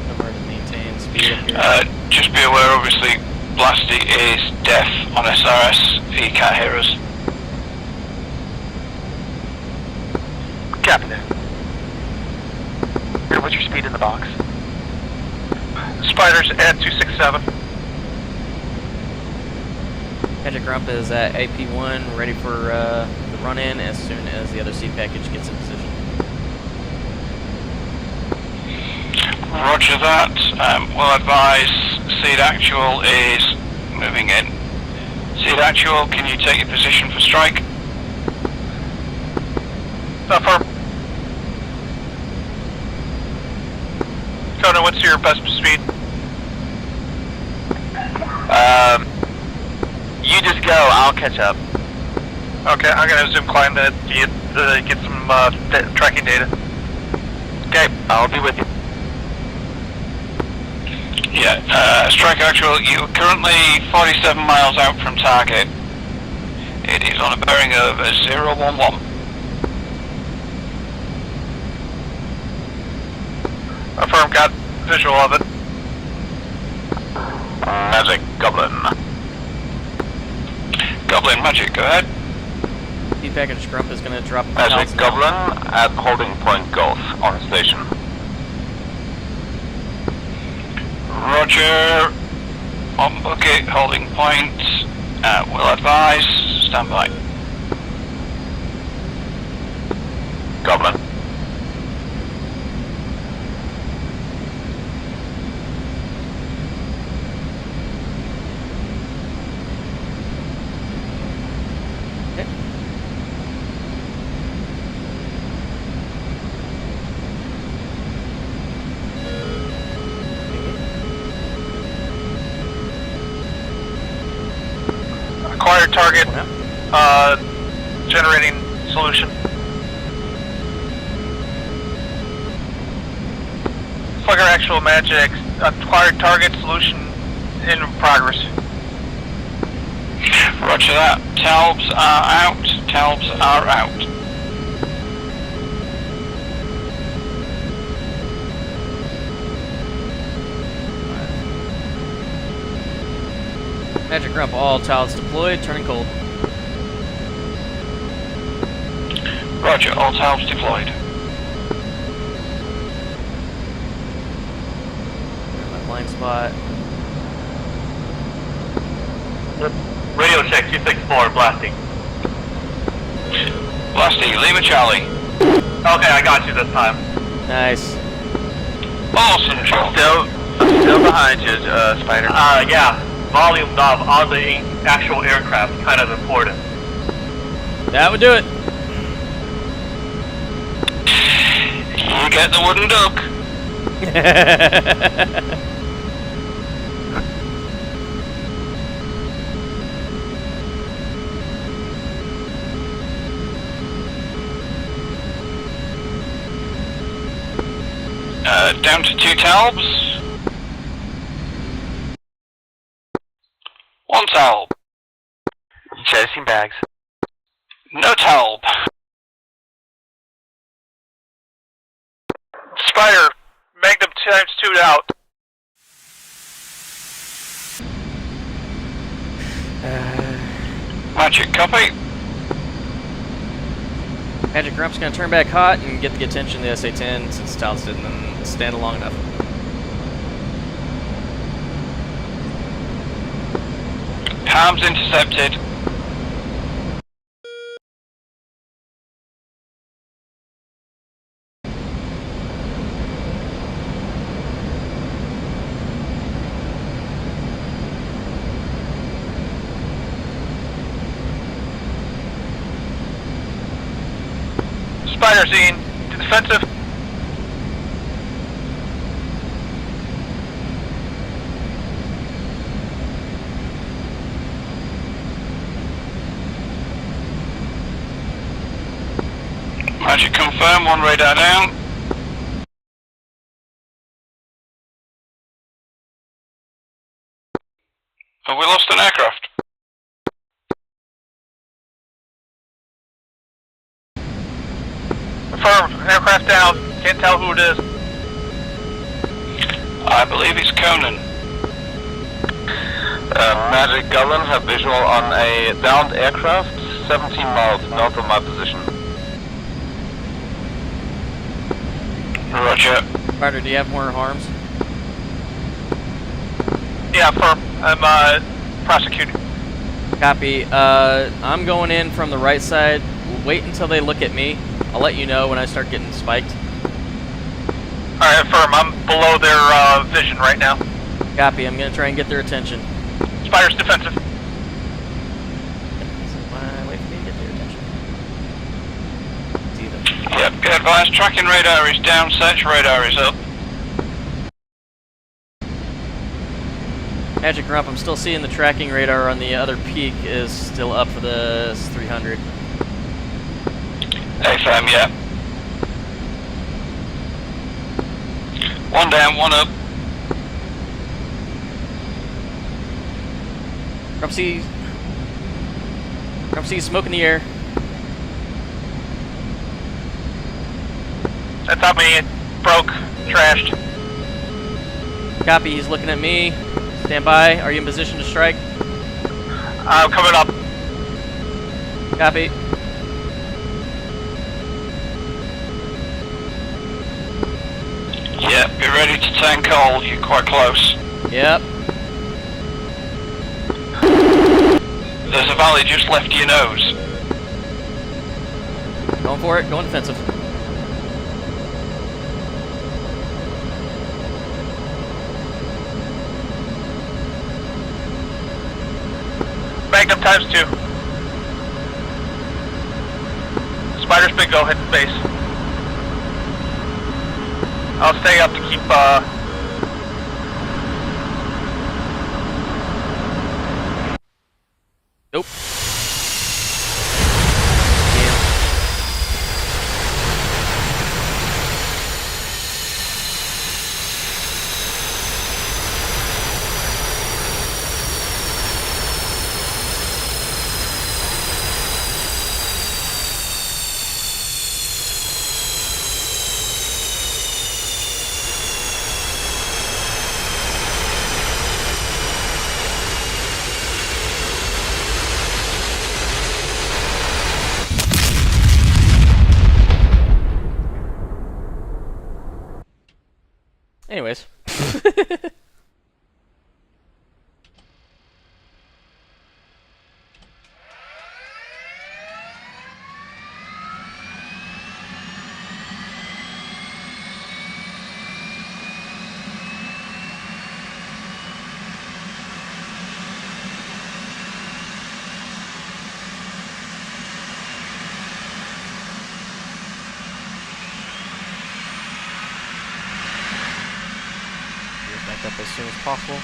Somewhere to maintain speed up here. Just be aware, obviously, Blasty is deaf on SRS. He can't hear us. Copy that. Here, what's your speed in the box? Spiders at 267. Magic Grump is at AP1, ready for the run-in as soon as the other seed package gets in position. Roger that. We'll advise Seed Actual is moving in. Seed Actual, can you take your position for strike? Affirm. Conan, what's your best speed? You just go, I'll catch up. Okay, I'm gonna zoom climb to get some tracking data. Okay, I'll be with you. Yeah, Strike Actual, you're currently 47 miles out from target. It is on a bearing of 011. Affirm, got visual of it. Magic Goblin. Goblin Magic, go ahead. Seed package Grump is going to drop. Magic Goblin at holding point Golf on station. Roger. On bucket, holding point. Will advise. Stand by. Goblin. Acquired target, generating solution. Slugger Actual Magic, acquired target solution in progress. Roger that. Talbs are out. Talbs are out. Magic Grump, all tiles deployed, turning cold. Roger, all Talbs deployed. My blind spot. Radio check 264, blasting. Blasty, Lima Charlie. Okay, I got you this time. Nice. Awesome job. Still behind you, Spider. Yeah. Volume knob on the actual aircraft, kind of important. That would do it. You get the wooden duck. Down to 2 Talbs. 1 Talb. Jettisoning bags. No Talb. Spider, Magnum times 2 out. Magic, copy. Magic Grump's going to turn back hot and get the attention of the SA-10 since Talbs didn't stand long enough. Palms intercepted. Spider scene, defensive. Roger, confirm, one radar down. Have we lost an aircraft? Affirm, aircraft down. Can't tell who it is. I believe it's Conan. Magic Goblin have visual on a downed aircraft 17 miles north of my position. Roger. Ryder, do you have more harms? Yeah, affirm. I'm prosecuting. Copy. I'm going in from the right side. Wait until they look at me. I'll let you know when I start getting spiked. Alright, affirm. I'm below their vision right now. Copy. I'm gonna try and get their attention. Spider's defensive. Wait for me to get their attention. See them. Yep, get advised, tracking radar is down, search radar is up. Magic Grump, I'm still seeing the tracking radar on the other peak is still up for the 300. AFM, yeah. One down, one up. Grump C, smoke in the air. That's on me. It broke. Trashed. Copy, he's looking at me. Stand by. Are you in position to strike? I'm coming up. Copy. Yep, be ready to tank all, you're quite close. Yep. There's a valley just left of your nose. Going for it. Going defensive. Magnum times 2. Spider's big go, head to base. I'll stay up to keep, Nope. Anyways. Back up as soon as possible.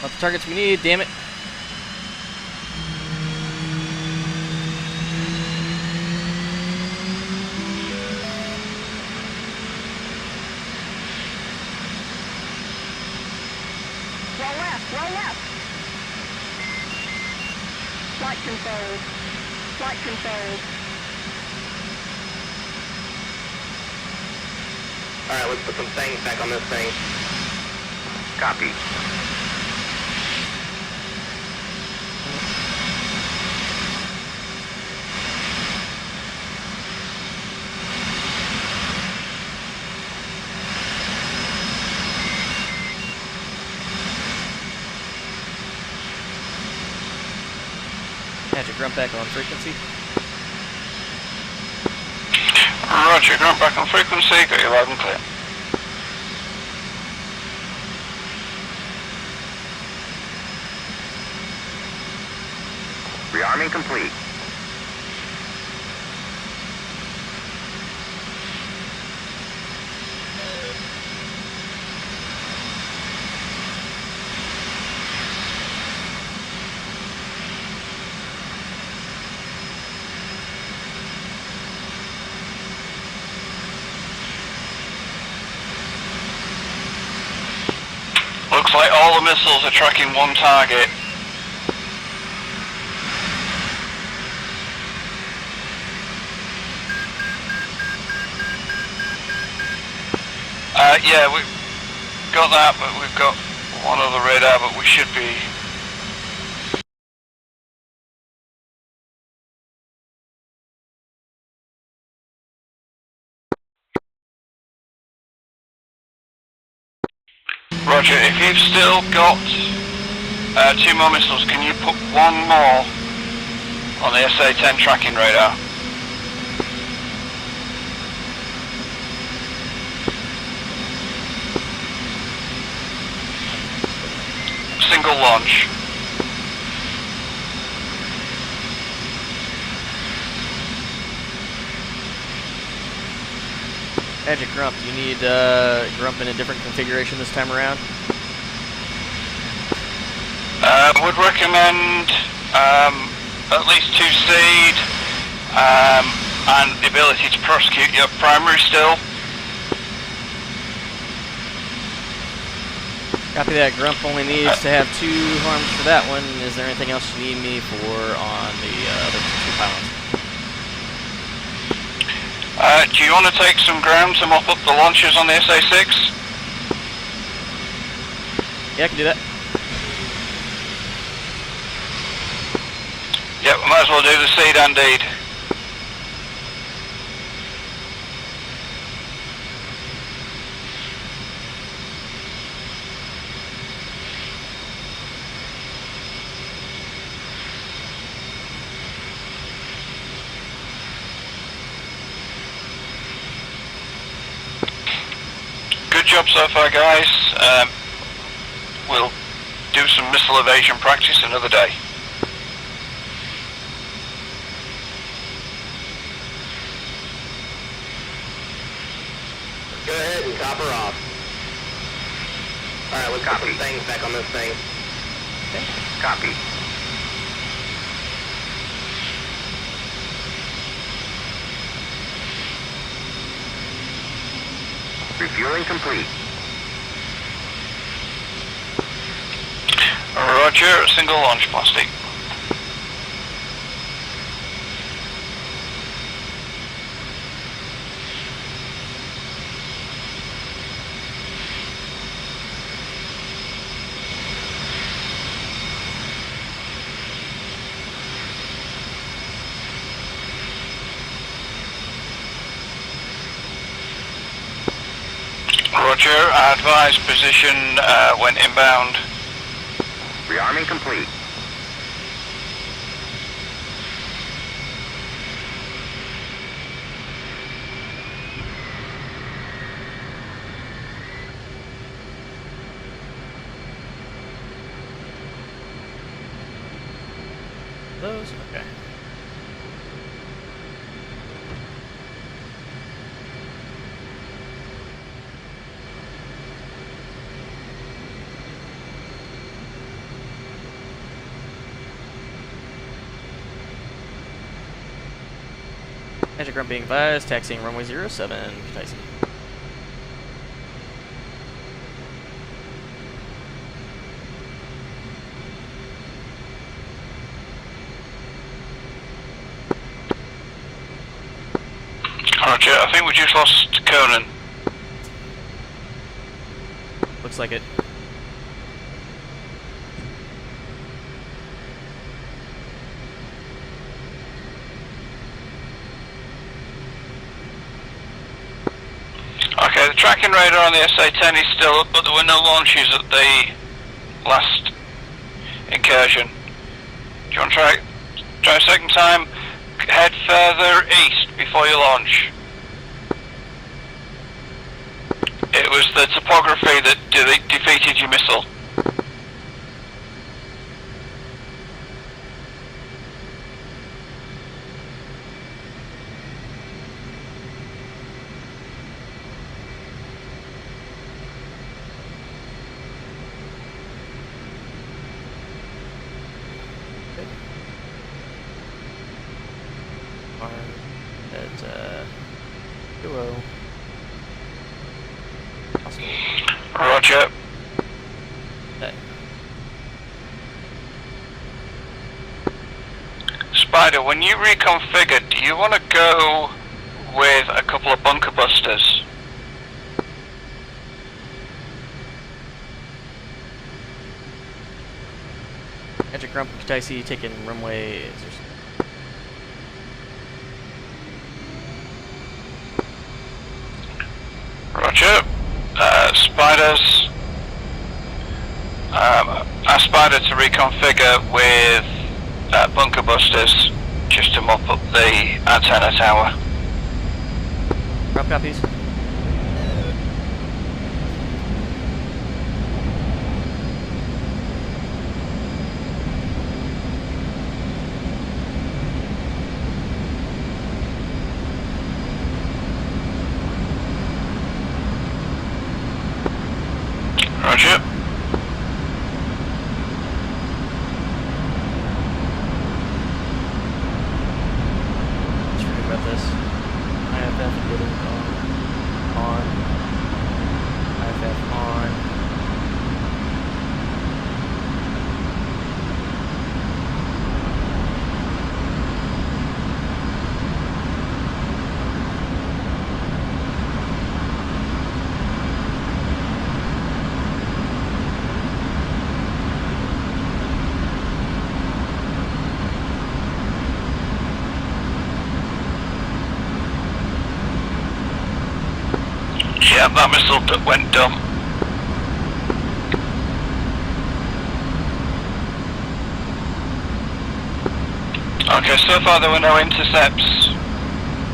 Not the targets we need, damn it. Roll left. Flight control. Flight control. Alright, let's put some things back on this thing. Copy. Magic Grunt back on frequency. Roger, Grunt back on frequency, got you loud and clear. Rearming complete. 4 missiles are tracking one target. Yeah, we've got that, but we've got one other radar, but we should be... Roger, if you've still got 2 more missiles, can you put 1 more on the SA-10 tracking radar? Single launch. Magic Grump, do you need Grump in a different configuration this time around? Would recommend at least 2 seed and the ability to prosecute your primary still. Copy that. Grump only needs to have 2 harms for that one. Is there anything else you need me for on the other 2 pylons? Do you want to take some ground to mop up the launches on the SA-6? Yeah, I can do that. Yep, we might as well do the seed and deed. Good job so far, guys. We'll do some missile evasion practice another day. Go ahead and copper off. Alright, we'll copy things back on this thing. Okay. Copy. Refueling complete. Roger, single launch plastic. Roger, advise position when inbound. Rearming complete. Those? Okay. Magic Grump being advised, taxiing runway 07, Tyson. Roger, I think we just lost Conan. Looks like it. Okay, the tracking radar on the SA-10 is still up, but there were no launches at the last incursion. Do you want to try a second time? Head further east before you launch. It was the topography that defeated your missile. At duo. Roger. Okay. Spider, when you reconfigure, do you want to go with a couple of bunker busters? Magic Grump, Kutaisi taking runway. Roger. Spiders. Ask Spider to reconfigure with bunker busters just to mop up the antenna tower. Drop copies. Roger. About this. IFF getting on. IFF on. Yeah, that missile went dumb. Okay, so far there were no intercepts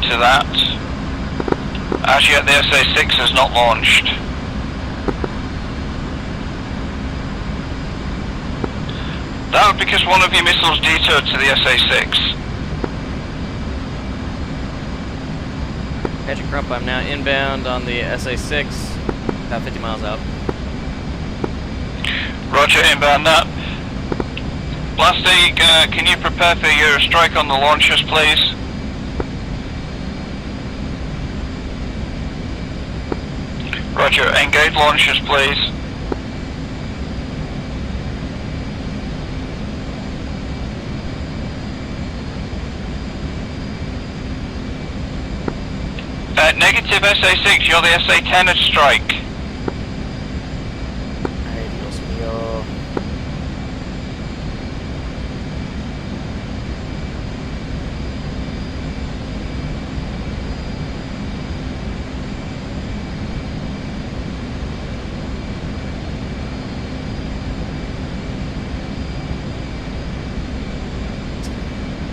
to that. As yet the SA-6 has not launched. That would be because one of your missiles detoured to the SA-6. Magic Grump, I'm now inbound on the SA-6, about 50 miles out. Roger, inbound that. Blasty, can you prepare for your strike on the launchers, please? Roger, engage launchers, please. Negative SA-6, you're the SA-10 at strike. Ay, Dios mío.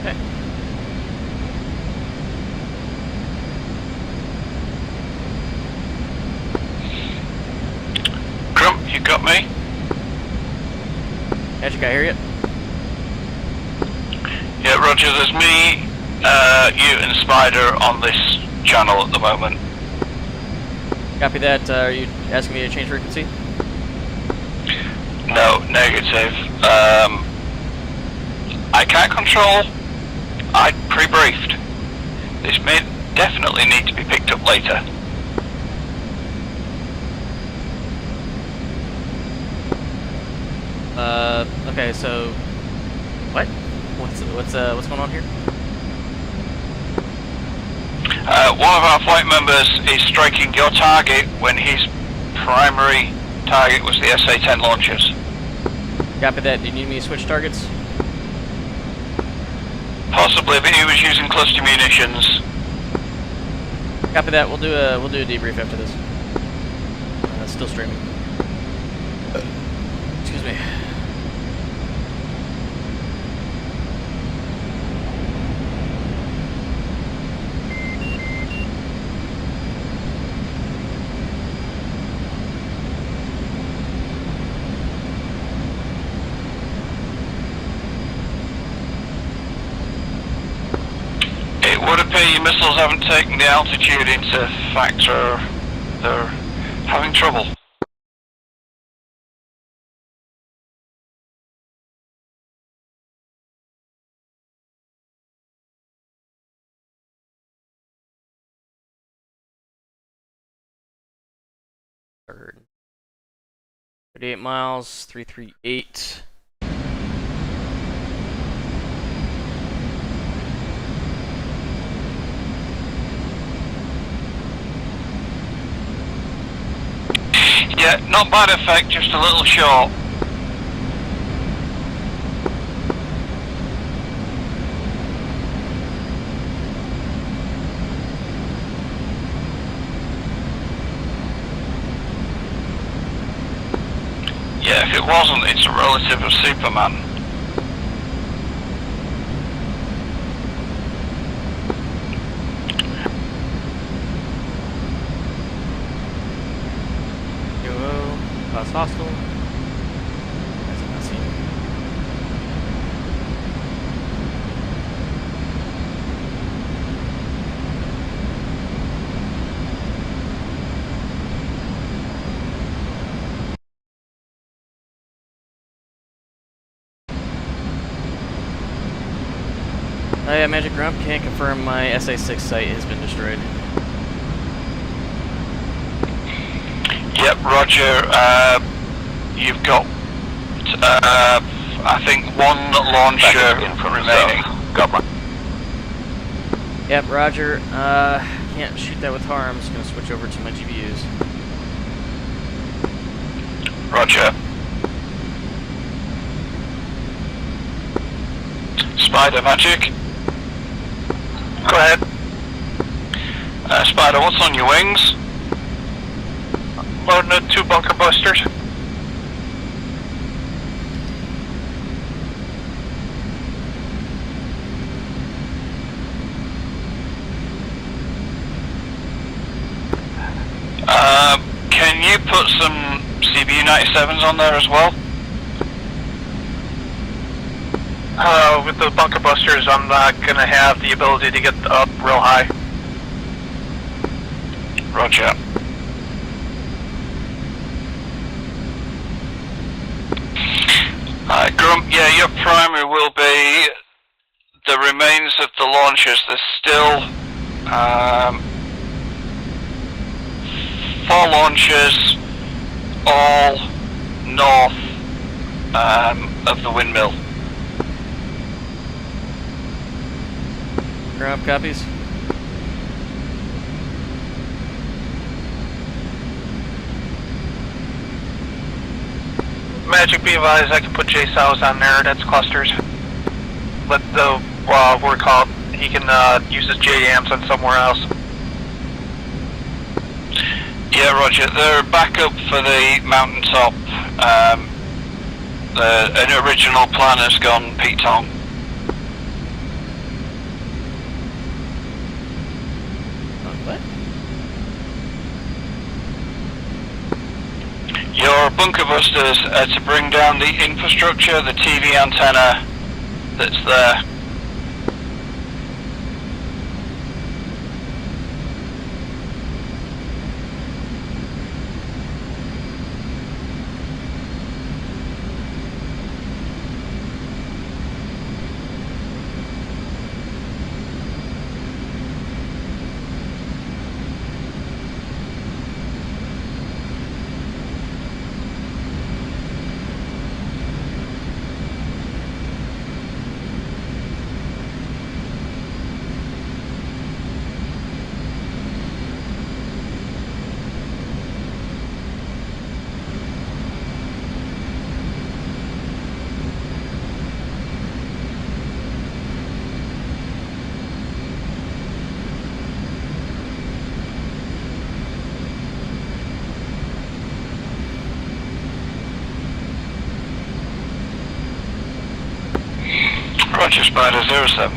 Okay. Grump, you got me? Magic, I hear you. Yeah, Roger, there's me, you and Spider on this channel at the moment. Copy that. Are you asking me to change frequency? No, negative. I can't control. I pre-briefed. This may definitely need to be picked up later. Okay, so what? What's going on here? One of our flight members is striking your target when his primary target was the SA-10 launchers. Copy that. Do you need me to switch targets? Possibly, but he was using cluster munitions. Copy that. We'll do a debrief after this. Still streaming. Excuse me. It would appear your missiles haven't taken the altitude into factor. They're having trouble. Third. 38 miles, 338. Yeah, not bad effect, just a little short. Yeah, if it wasn't, it's a relative of Superman. UO, class hostile. As I not seen. Oh yeah, Magic Grump can't confirm my SA6 site has been destroyed. Yep, Roger. You've got, I think, one launcher remaining. Got one. Yep, Roger. Can't shoot that with harm. Just gonna switch over to my GPUs. Roger. Spider Magic. Go ahead. Spider, what's on your wings? Loading the 2 bunker busters. Can you put some CBU-97s on there as well? With the bunker busters, I'm not gonna have the ability to get up real high. Roger. Grump, yeah, your primary will be the remains of the launchers. There's still 4 launchers, all north of the windmill. Grump, copies. Magic, be advised, I can put J-Sows on there, that's clusters. Let the work call, he can use his J-Amps on somewhere else. Yeah, Roger, they're back up for the mountaintop. An original plan has gone Pete-Tong. What? Your bunker busters are to bring down the infrastructure, the TV antenna that's there. Roger, Spider 07.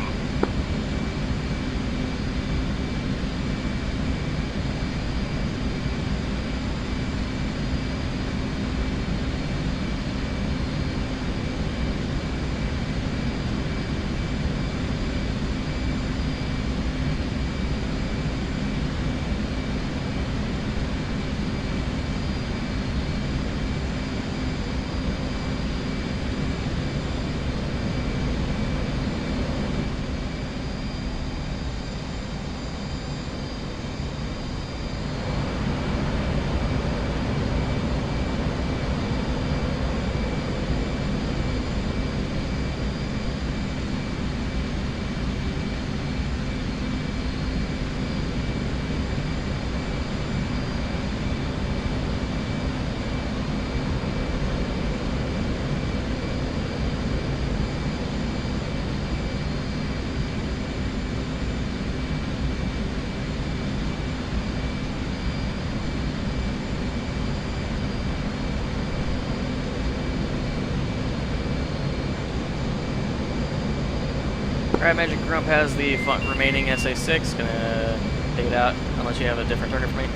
Alright, Magic Grump has the remaining SA6. Gonna take it out unless you have a different target for me.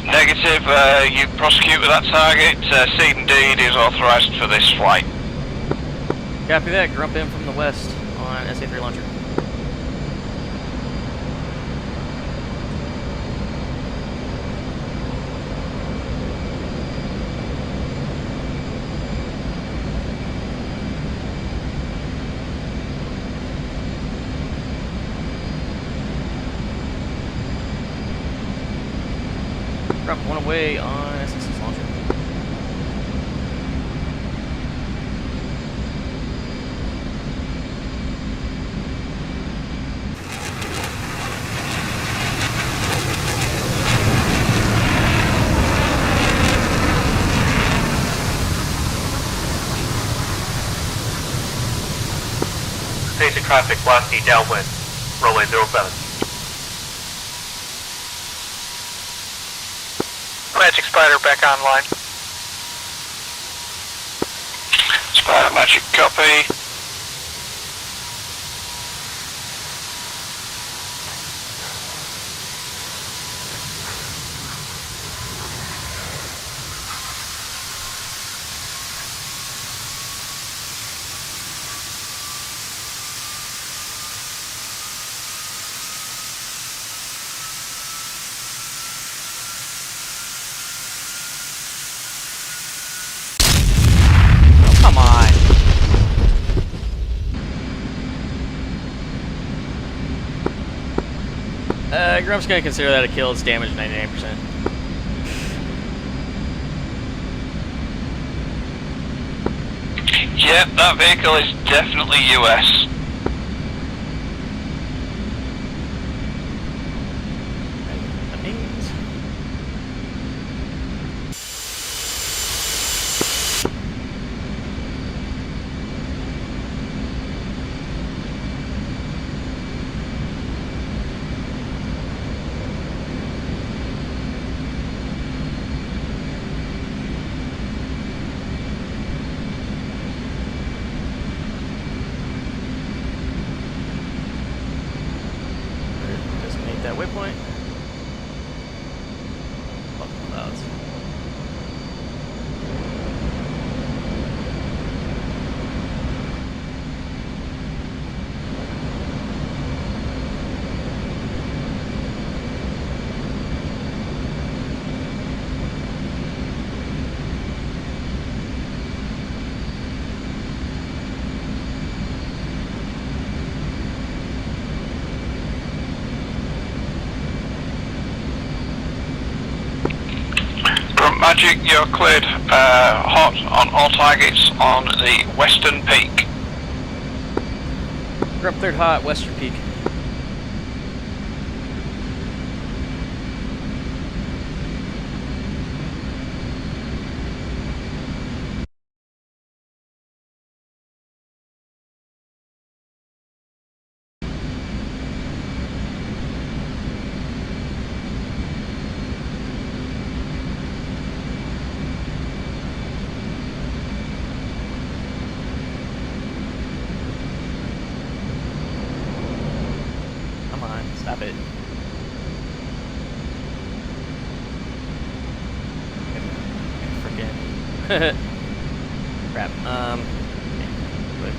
Negative, you prosecute with that target. Seed indeed is authorized for this flight. Copy that. Grump in from the west on SA3 launcher. Grump one away on SA6 launcher. Basic traffic, Black downwind, runway 07. Magic Spider back online. Spider Magic, copy. Come on. Grump's gonna consider that a kill. It's damage 99%. Yep, that vehicle is definitely US. That means designate that waypoint. Fuck clouds. Grunt Magic, you're cleared hot on all targets on the western peak. Grump third hot, western peak. Come on, stop it. Freaking. Crap. Wait.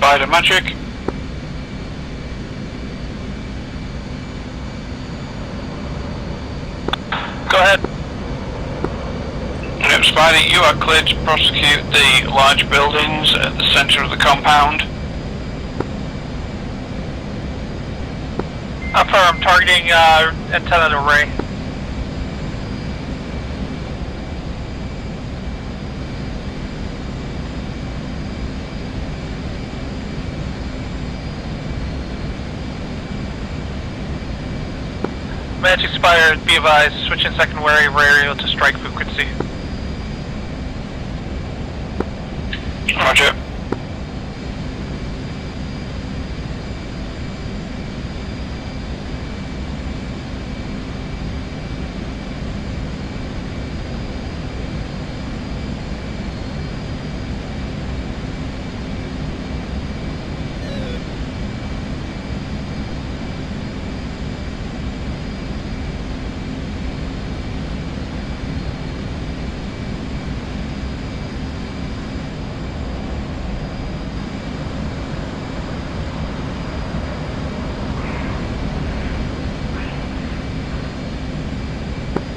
Spider Magic. Go ahead. Yep, Spider, you are cleared to prosecute the large buildings at the centre of the compound. Affirm, targeting antenna array. Magic Spire, be advised, switching secondary radio to strike frequency. Roger.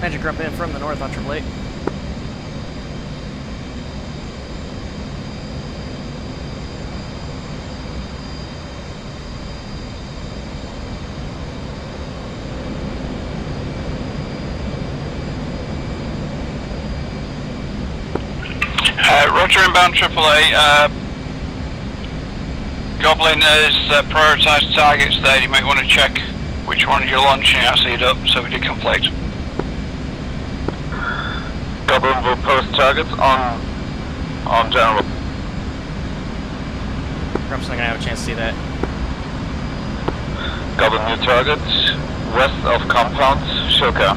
Magic Grump in from the north on 888. Roger, inbound AAA. Goblin has prioritised targets there. You might want to check which ones you're launching at, seed up, so we do conflict. Goblin will post targets on general. Grump's not gonna have a chance to see that. Goblin new target west of compound Shoka.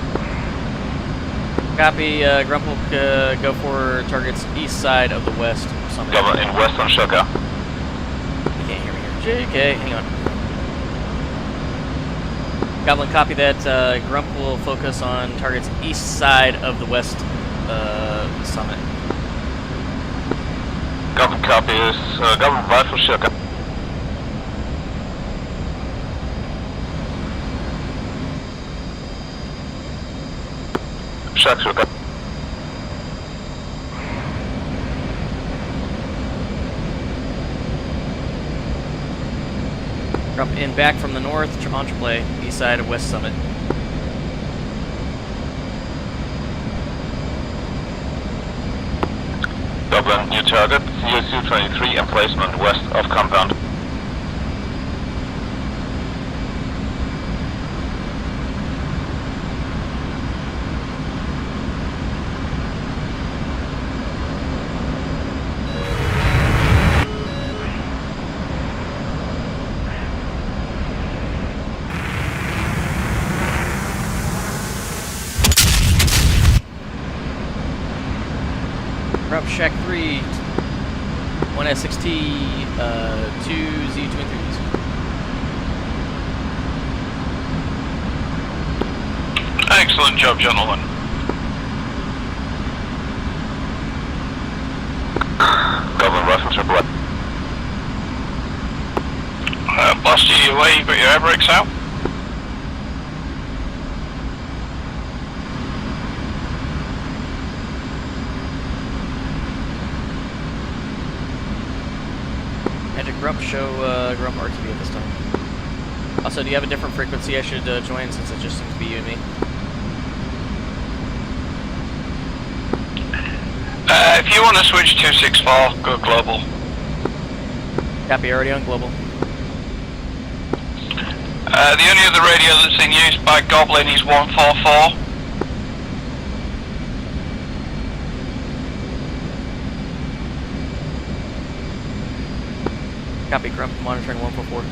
Copy, Grump will go for targets east side of the west summit. Goblin in west on Shoka. You can't hear me here. JK, hang on. Goblin, copy that. Grump will focus on targets east side of the west summit. Goblin copies. Goblin rifle Shoka. Shoka. Grump in back from the north on AAA, east side of west summit. Goblin new target CSU-23 emplacement west of compound. Grump Shack 3, 1S6T, 2 Z23s. Excellent job, gentlemen. Goblin rifle AAA. Blasted you away, you got your air brakes out. Magic Grump, show Grump RTB at this time. Also, do you have a different frequency I should join, since it just seems to be you and me? If you want to switch 264, go global. Copy, already on global. The only other radio that's in use by Goblin is 144. Copy, Grump, monitoring 144.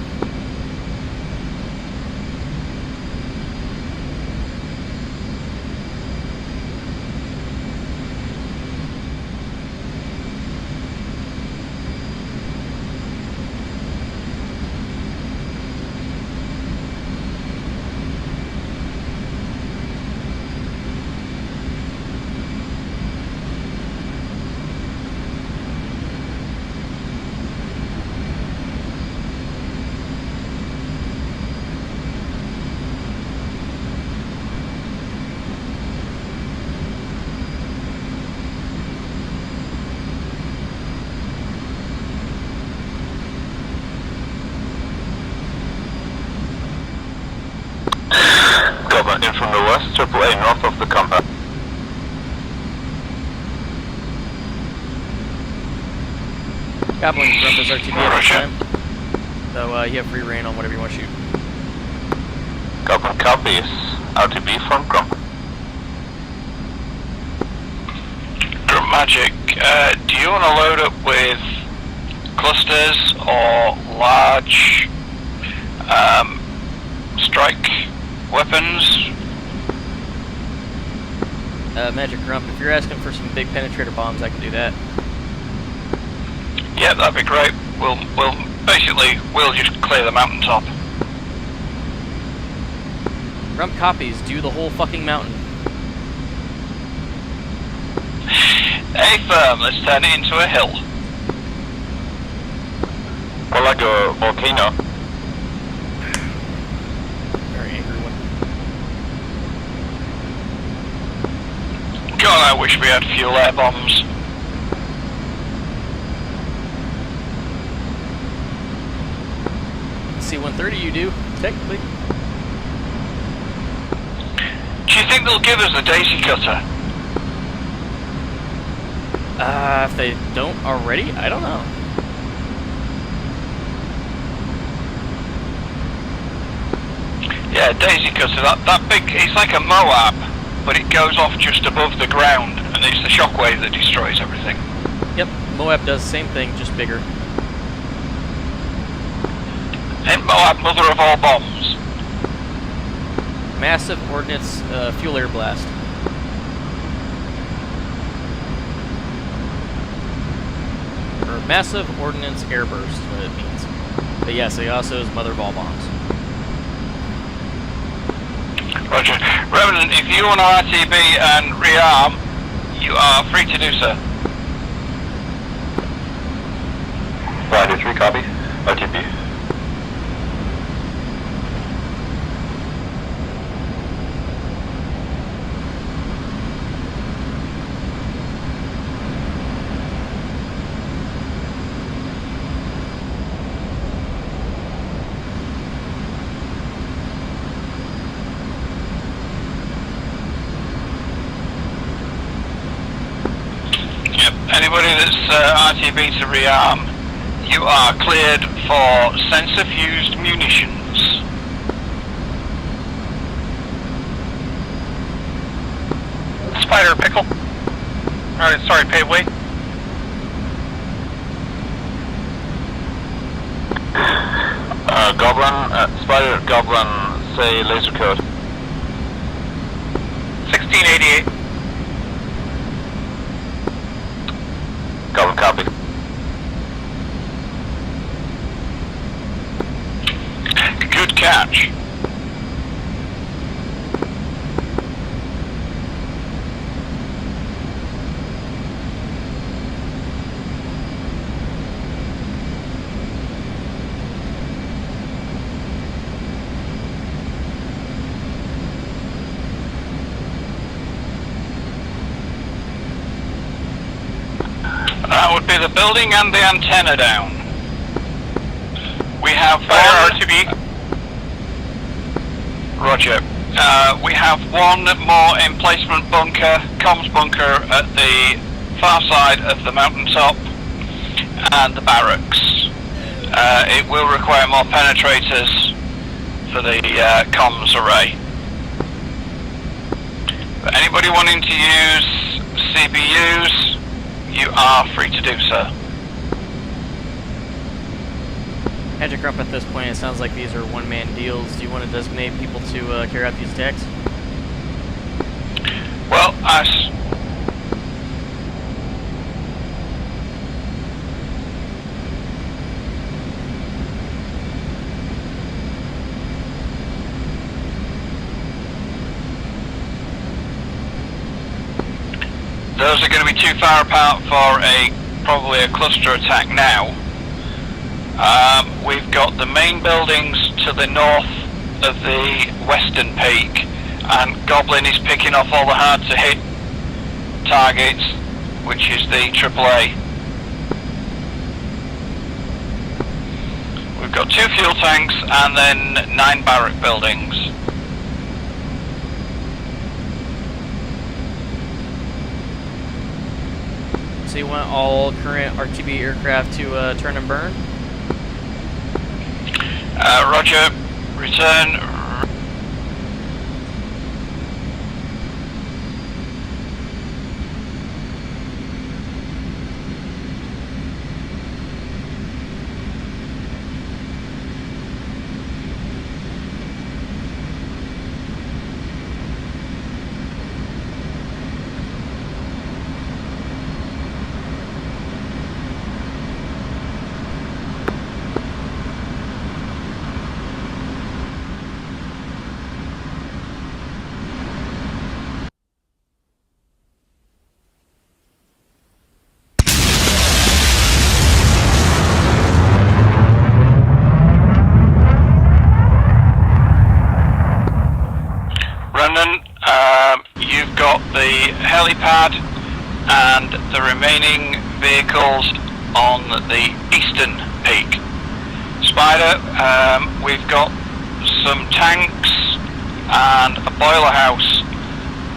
Goblin in from the west, AAA north of the compound. Goblin Grump is RTB at this time. So you have free reign on whatever you want to shoot. Goblin copies. RTB from Grump. Grump Magic, do you want to load up with clusters or large strike weapons? Magic Grump, if you're asking for some big penetrator bombs, I can do that. Yeah, that'd be great. We'll just clear the mountaintop. Grump copies, do the whole fucking mountain. Hey firm, let's turn it into a hill. Or like a volcano. Very angry one. God, I wish we had fuel air bombs. C-130 you do, technically. Do you think they'll give us a daisy cutter? If they don't already, I don't know. Yeah, daisy cutter, that big, it's like a Moab, but it goes off just above the ground, and it's the shockwave that destroys everything. Yep, Moab does the same thing, just bigger. Ain't Moab mother of all bombs? Massive ordnance fuel air blast. Or massive ordnance airburst is what it means. But yes, it also is mother of all bombs. Roger. Revenant, if you want to RTB and rearm, you are free to do so. 523 copy. RTB. Anybody that's RTB to rearm, you are cleared for sensor-fused munitions. Spider Pickle. Alright, sorry, Paveway. Goblin, Spider Goblin, say laser code. 1688. Goblin copy. Good catch. That would be the building and the antenna down. We have Fire RTB. Roger. We have one more emplacement bunker, comms bunker at the far side of the mountaintop, and the barracks. It will require more penetrators for the comms array. But anybody wanting to use CBUs, you are free to do so. Magic Grump, at this point, it sounds like these are one-man deals. Do you want to designate people to carry out these attacks? Well, those are going to be too far apart for probably a cluster attack now. We've got the main buildings to the north of the western peak, and Goblin is picking off all the hard to hit targets, which is the AAA. We've got 2 fuel tanks and then 9 barrack buildings. So you want all current RTB aircraft to turn and burn? Roger. Return. You've got the helipad and the remaining vehicles on the eastern peak. Spider, we've got some tanks and a boiler house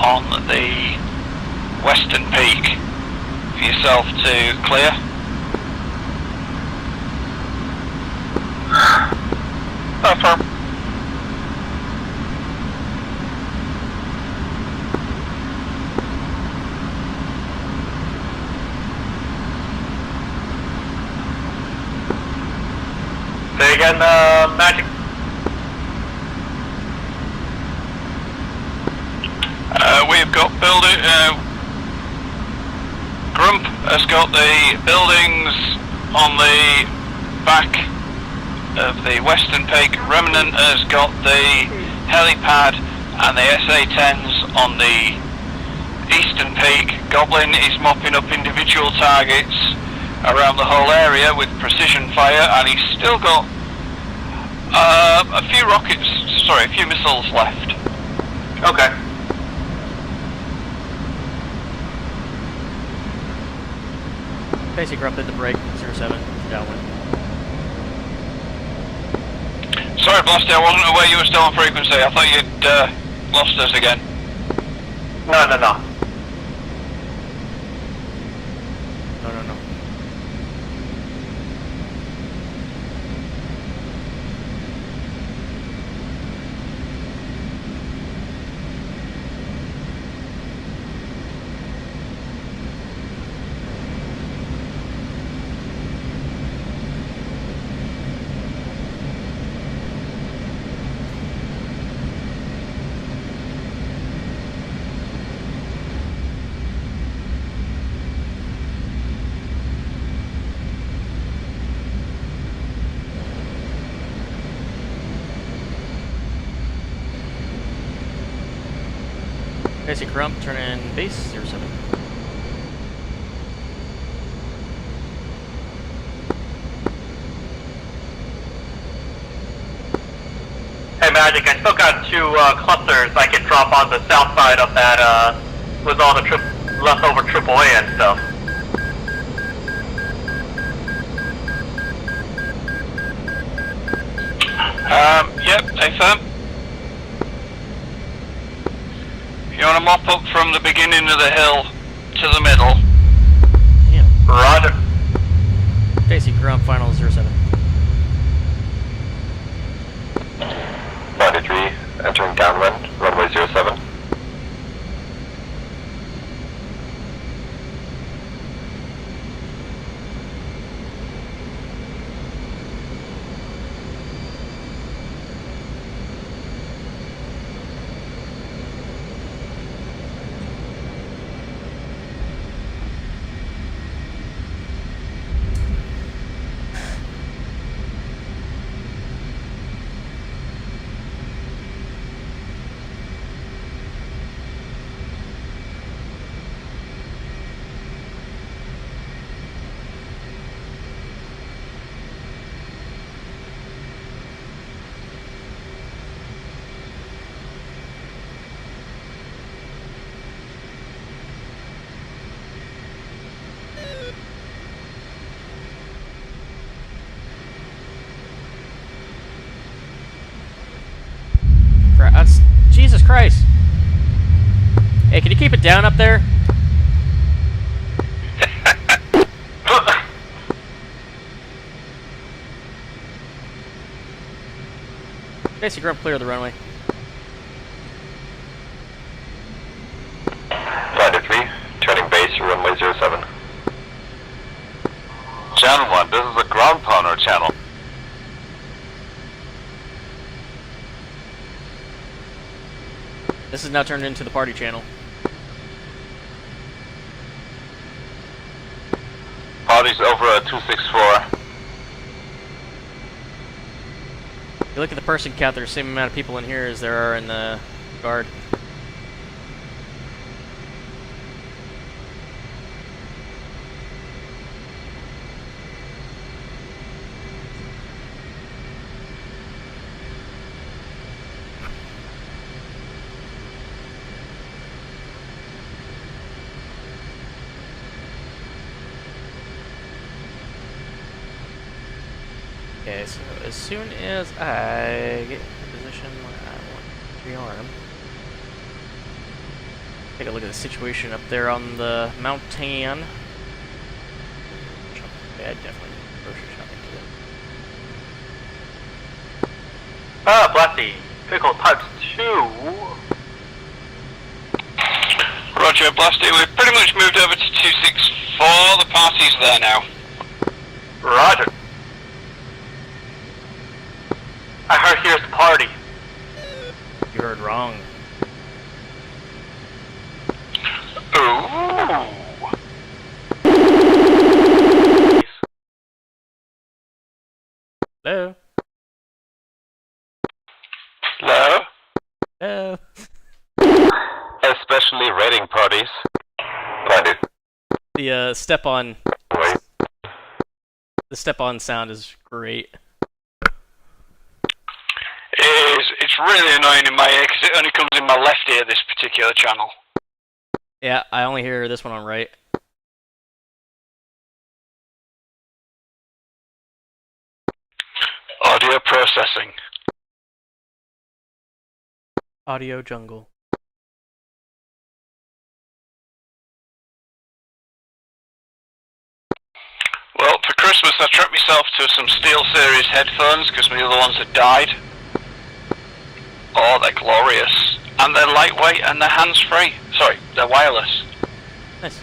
on the western peak for yourself to clear. Affirm. Say again, Magic. We've got building. Grump has got the buildings on the back of the western peak. Remnant has got the helipad and the SA-10s on the eastern peak. Goblin is mopping up individual targets around the whole area with precision fire, and he's still got a few missiles left. Okay. Basic Grump hit the brake, 07, downwind. Sorry, Blasty, I wasn't aware you were still on frequency. I thought you'd lost us again. No. No. Basic Grump, turn in base, 07. Hey Magic, I still got two clusters I can drop on the south side of that, with all the leftover AAA and stuff. Yep, affirm. You want to mop up from the beginning of the hill to the middle? Yeah. Roger. Basic Grump, final 07. 93, entering downwind, runway 07. Jesus Christ! Hey, can you keep it down up there? Casey, grab clear of the runway. Finder 3, turning base, runway 07. Channel 1, this is a ground pounder channel. This is now turned into the party channel. Party's over at 264. If you look at the person count, there's the same amount of people in here as there are in the guard. Okay, so as soon as I get in the position where I want to rearm, take a look at the situation up there on the mountain. Yeah, definitely grocery shopping today. Blasty, pickle types 2. Roger, Blasty. We've pretty much moved over to 264. The party's there now. Roger. I heard here's the party. You heard wrong. Ooh. Hello? Hello? Hello? Especially raiding parties. Finder. The step on Wait. the step on sound is great. It's really annoying in my ear because it only comes in my left ear, this particular channel. Yeah, I only hear this one on right. Audio processing. Audio jungle. Well, for Christmas I treated myself to some SteelSeries headphones because my other ones had died. Oh, they're glorious. And they're lightweight and they're hands-free. Sorry, they're wireless. Nice.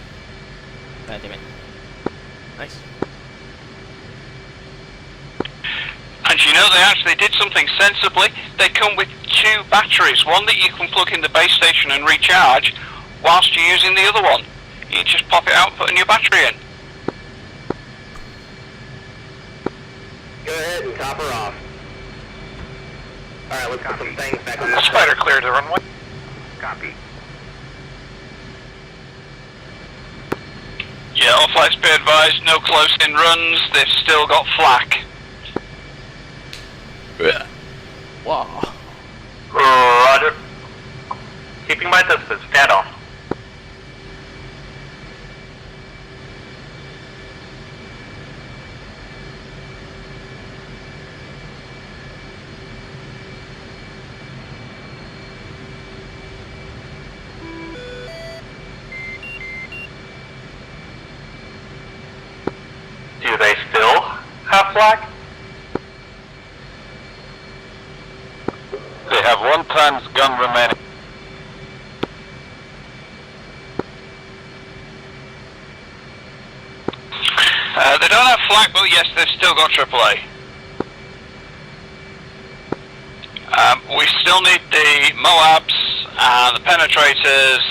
God damn it. Nice. And you know, they actually did something sensibly. They come with 2 batteries. One that you can plug in the base station and recharge whilst you're using the other one. You just pop it out and put a new battery in. Go ahead and top her off. Alright, let's put some things back on the Spider cleared the runway. Copy. Yeah, all flights be advised, no close-in runs. They've still got flak. Wow. Roger. Keeping my distance, stand off. Do they still have flak? They have 1 ton's gun remaining. They don't have flak, but yes, they've still got AAA. We still need the Moabs, the penetrators,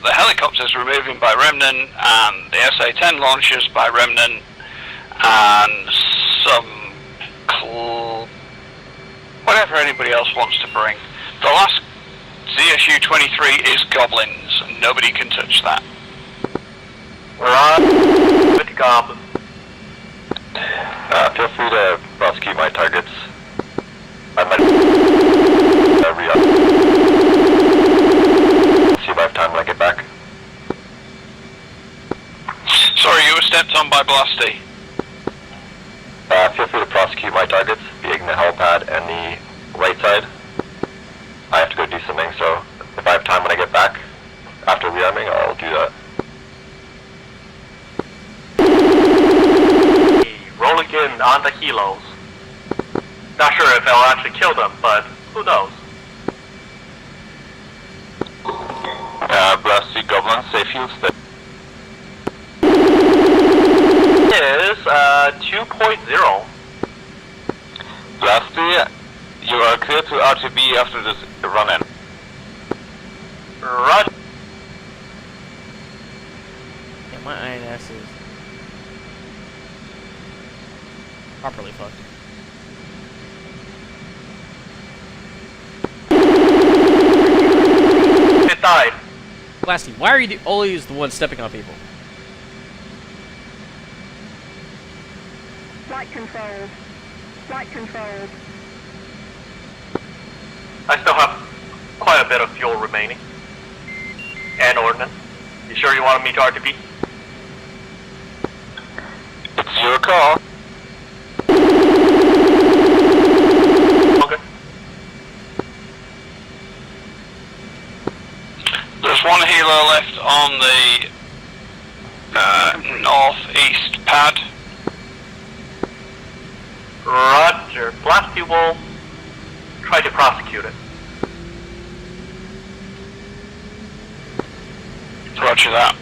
the helicopters removing by Remnant, and the SA-10 launchers by Remnant, and some whatever anybody else wants to bring. The last ZSU-23 is Goblins, and nobody can touch that. We're on with the goblins. Feel free to prosecute my targets. I might see if I have time when I get back. Sorry, you were stepped on by Blasty. Feel free to prosecute my targets, being the helipad and the right side. I have to go do something, so if I have time when I get back, after rearming, I'll do that. Rolling in on the kilos. Not sure if I'll actually kill them, but who knows? Blasty Goblin, safe field stay. Is 2.0. Blasty, you are clear to RTB after this run-in. Roger. Yeah, my INS is properly fucked. It died. Blasty, why are you always the one stepping on people? Flight controls. Flight controls. I still have quite a bit of fuel remaining. And ordnance. You sure you want me to RTB? It's your call. Okay. There's one helo left on the northeast pad. Roger. Blasty will try to prosecute it. Roger that.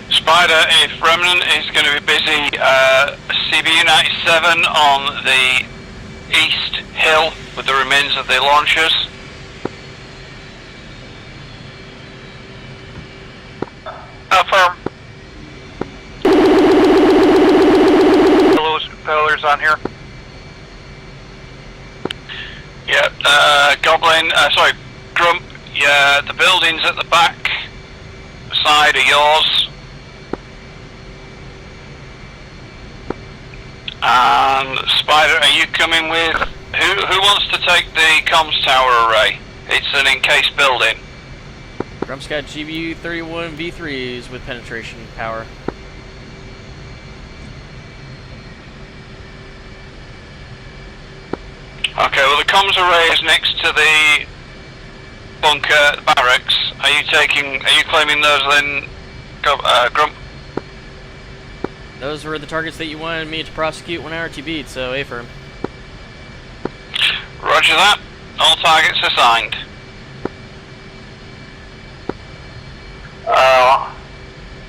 Spider, if Remnant is going to be busy, CBU-97 on the east hill with the remains of the launchers. Affirm. Pillars on here. Yeah, Goblin, sorry, Grump, yeah, the buildings at the back side are yours. And Spider, are you coming with, who wants to take the comms tower array? It's an encased building. Grump's got GBU-31 V3s with penetration power. Okay, well the comms array is next to the bunker, the barracks. Are you claiming those then, Grump? Those were the targets that you wanted me to prosecute when I RTB'd, so affirm. Roger that. All targets assigned.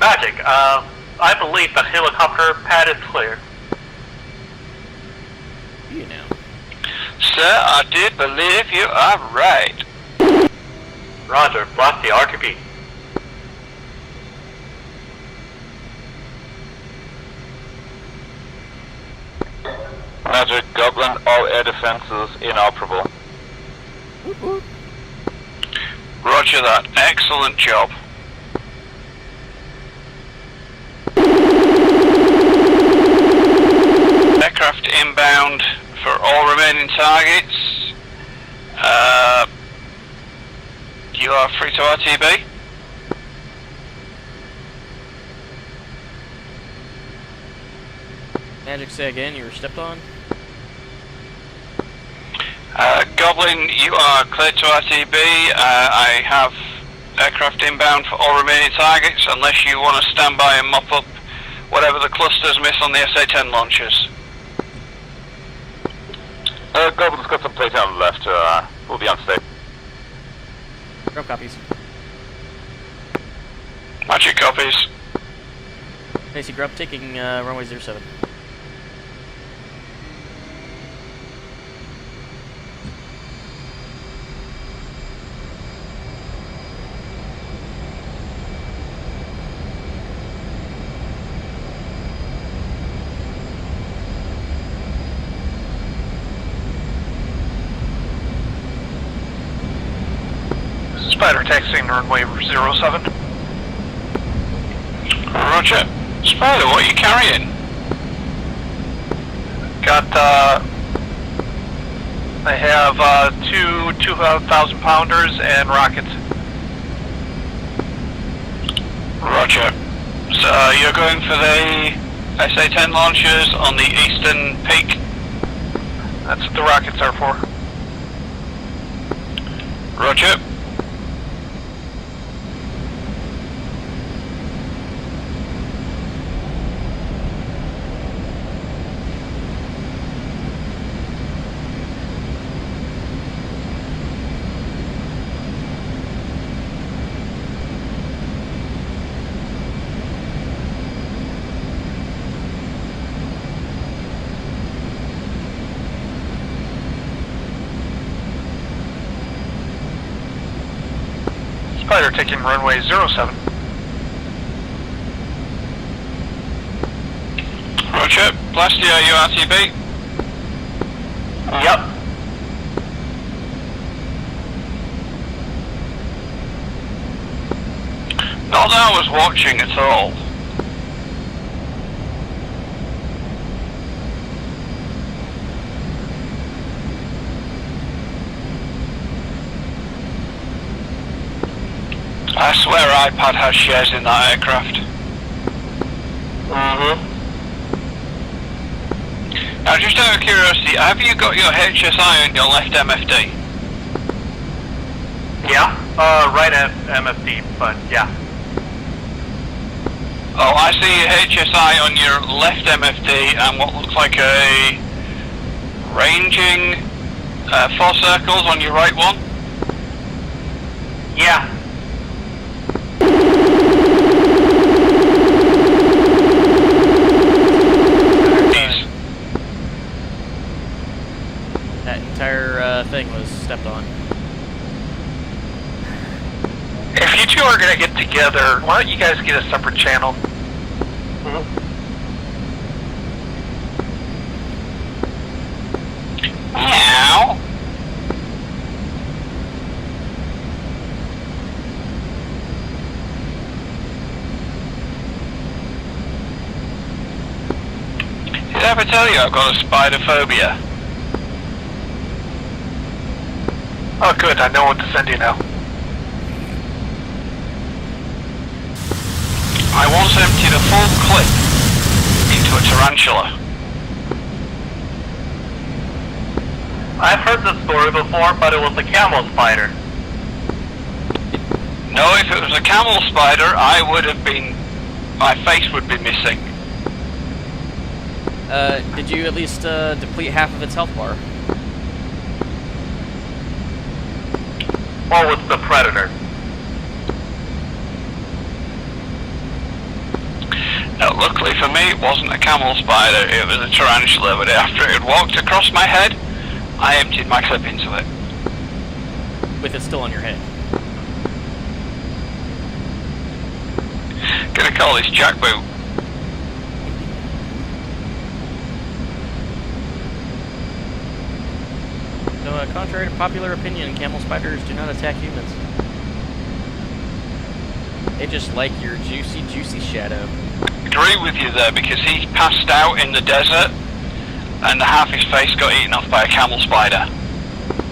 Magic, I believe the helicopter pad is clear. You know. Sir, I did believe you are right. Roger, Blasty, RTB. Magic Goblin, all air defenses inoperable. Roger that. Excellent job. Aircraft inbound for all remaining targets. You are free to RTB. Magic, say again, you were stepped on? Goblin, you are cleared to RTB. I have aircraft inbound for all remaining targets, unless you want to stand by and mop up whatever the clusters miss on the SA-10 launchers. Goblin's got some plating on the left, we'll be on stage. Grump copies. Magic copies. Macy Grump taking runway 07. Spider taxiing runway 07. Roger. Spider, what are you carrying? Got, I have, two 2,000 pounders and rockets. Roger. So you're going for the SA-10 launchers on the eastern peak? That's what the rockets are for. Roger. Fighter taking runway 07. Roger, blast the URTB. Yep. Not that I was watching at all. I swear iPad has shares in that aircraft. Mm-hmm. Now just out of curiosity, have you got your HSI on your left MFD? Yeah. Right at MFD, but yeah. Oh, I see HSI on your left MFD and what looks like a ranging 4 circles on your right one. Yeah. That entire thing was stepped on. If you two are going to get together, why don't you guys get a separate channel? Meow. Did I ever tell you I've got a spider phobia? Oh good, I know what to send you now. I once emptied a full clip into a tarantula. I've heard this story before, but it was a camel spider. No, if it was a camel spider, I would have been... my face would be missing. Did you at least deplete half of its health bar? Or was the predator? No, luckily for me, it wasn't a camel spider, it was a tarantula, but after it had walked across my head, I emptied my clip into it. With it still on your head? Gonna call this jackboot. No, contrary to popular opinion, camel spiders do not attack humans. They just like your juicy, juicy shadow. Agree with you there, because he passed out in the desert, and half his face got eaten off by a camel spider.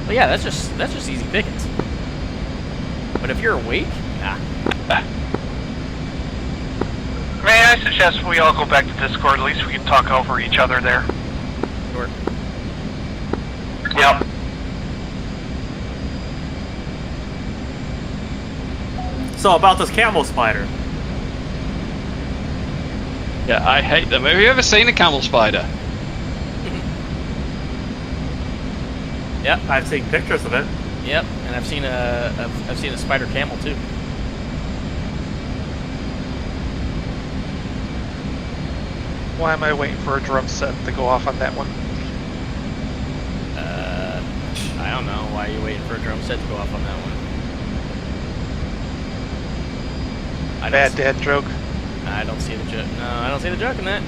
Well, yeah, that's just easy pickings. But if you're awake, nah. May I suggest we all go back to Discord, at least we can talk over each other there. Sure. Yep. So about this camel spider. Yeah, I hate them. Have you ever seen a camel spider? Yep. I've seen pictures of it. Yep, and I've seen a spider camel too. Why am I waiting for a drum set to go off on that one? I don't know why you're waiting for a drum set to go off on that one. Bad dad joke. I don't see the joke. No, I don't see the joke in that.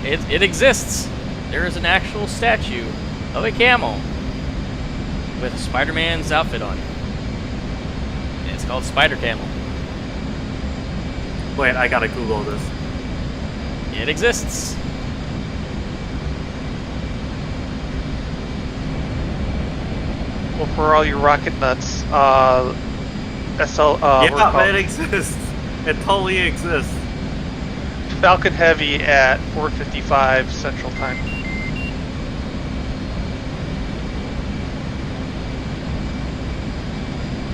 It exists. There is an actual statue of a camel with Spider-Man's outfit on it. And it's called Spider Camel. Wait, I gotta Google this. It exists. Well, for all you rocket nuts, Yeah, it exists. It totally exists. Falcon Heavy at 4:55 Central Time.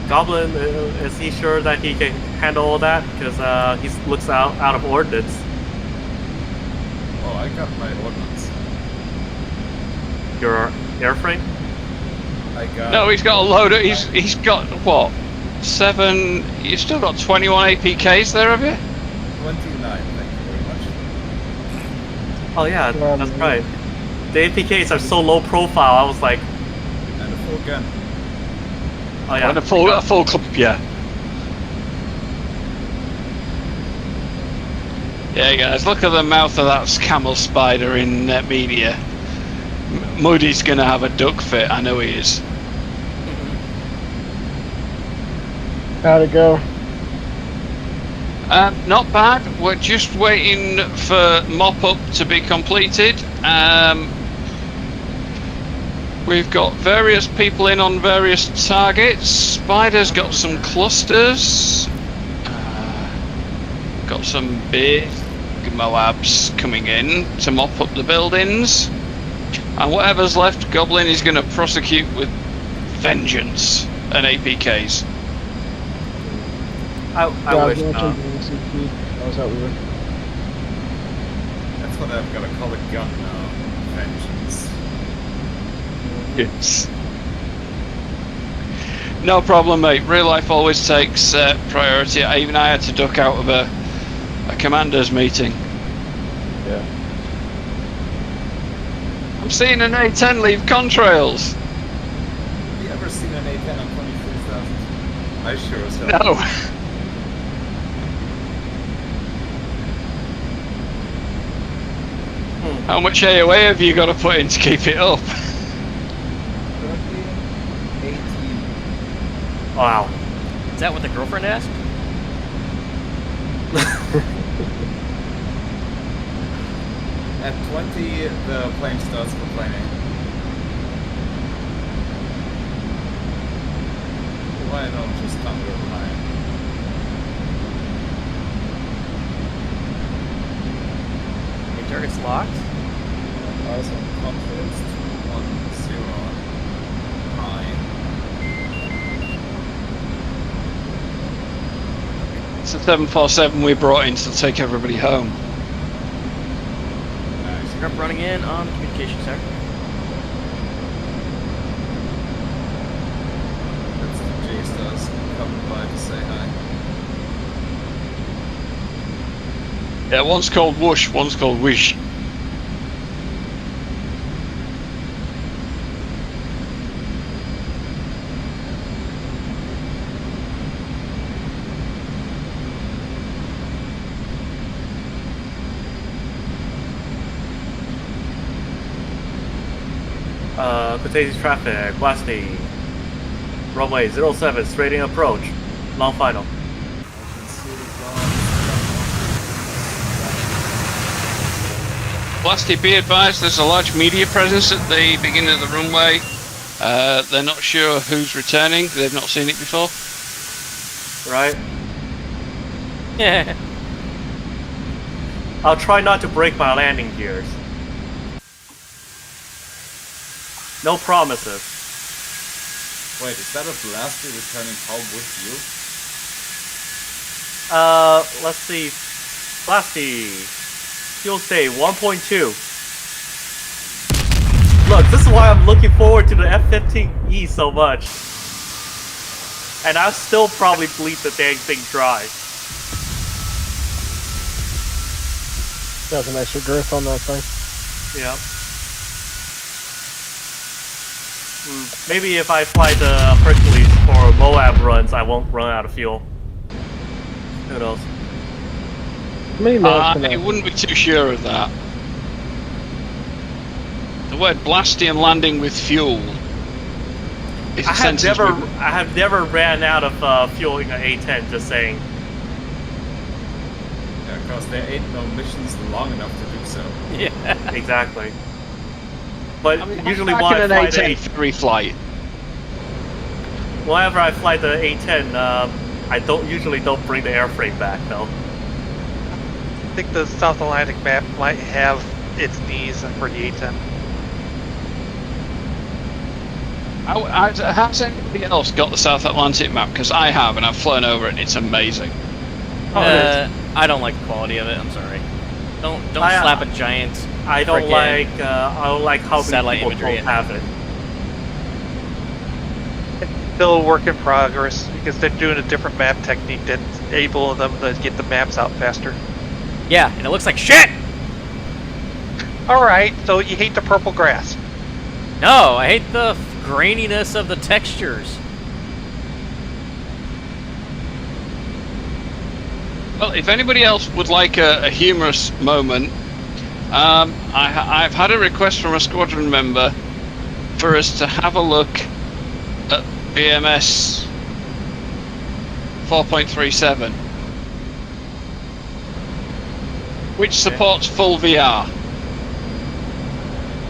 Goblin, is he sure that he can handle all that? Because he looks out of ordnance. Oh, I got my ordnance. Your airframe? I got... No, he's got a load of... He's got, what? 7... You've still got 21 APKs there, have you? 29, thank you very much. Oh yeah, that's right. The APKs are so low profile, I was like... And a full gun. Oh yeah. And a full clip, yeah. Yeah, guys, look at the mouth of that camel spider in media. Moody's gonna have a duck fit, I know he is. How'd it go? Not bad. We're just waiting for mop-up to be completed. We've got various people in on various targets. Spider's got some clusters. Got some big Moabs coming in to mop up the buildings. And whatever's left, Goblin is going to prosecute with vengeance and APKs. I wish not. That was how we were. That's what I've got to call a gun now. Vengeance. Yes. No problem, mate. Real life always takes priority. Even I had to duck out of a commander's meeting. Yeah. I'm seeing an A-10 leave contrails. Have you ever seen an A-10 on 23,000? I sure as hell. No. How much AOA have you got to put in to keep it up? 18. Wow. Is that what the girlfriend asked? At 20, the plane starts complaining. Why don't just come real high? Your target's locked? Also, confidence 210 high. It's a 747 we brought in to take everybody home. Script running in on the communication sector. That's J-Stars coming by to say hi. Yeah, one's called Whoosh, one's called Wish. Quotations traffic, blasting. Runway 07, straight in approach. Long final. I can see the Blasty, be advised, there's a large media presence at the beginning of the runway. They're not sure who's returning, they've not seen it before. Right? Yeah. I'll try not to break my landing gears. No promises. Wait, is that a Blasty returning home with you? Let's see. Blasty. Fuel state 1.2. Look, this is why I'm looking forward to the F-15E so much. And I'll still probably bleed the dang thing dry. Got some extra girth on that thing. Yep. Maybe if I fly the Hercules or Moab runs, I won't run out of fuel. Who knows? How many minutes can I wouldn't be too sure of that. The word blasty and landing with fuel is a sentence I have never ran out of fuel in an A-10, just saying. Yeah, because there ain't no missions long enough to do so. Yeah. Exactly. But I mean, usually back when I in fly an the A-10 free flight. whenever I fly the A-10, I usually don't bring the airframe back though. I think the South Atlantic map might have its knees for the A-10. Has anybody else got the South Atlantic map? Because I have, and I've flown over it, and it's amazing. I don't like the quality of it. I'm sorry. Don't slap a giant. I don't frickin' like how many satellite people imagery don't have it. It's still a work in progress because they're doing a different map technique that's able them to get the maps out faster. Yeah, and it looks like shit. Alright, so you hate the purple grass. No, I hate the graininess of the textures. Well, if anybody else would like a humorous moment, I've had a request from a squadron member for us to have a look at BMS 4.37, which supports full VR.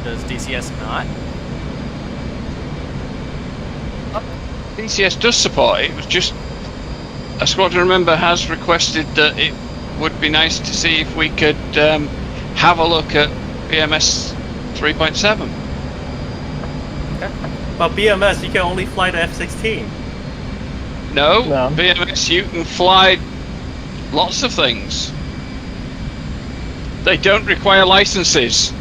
Does DCS not? DCS does support it. It was just a squadron member has requested that it would be nice to see if we could have a look at BMS 3.7. But BMS, you can only fly the F-16. No, No. BMS, you can fly lots of things. They don't require licenses.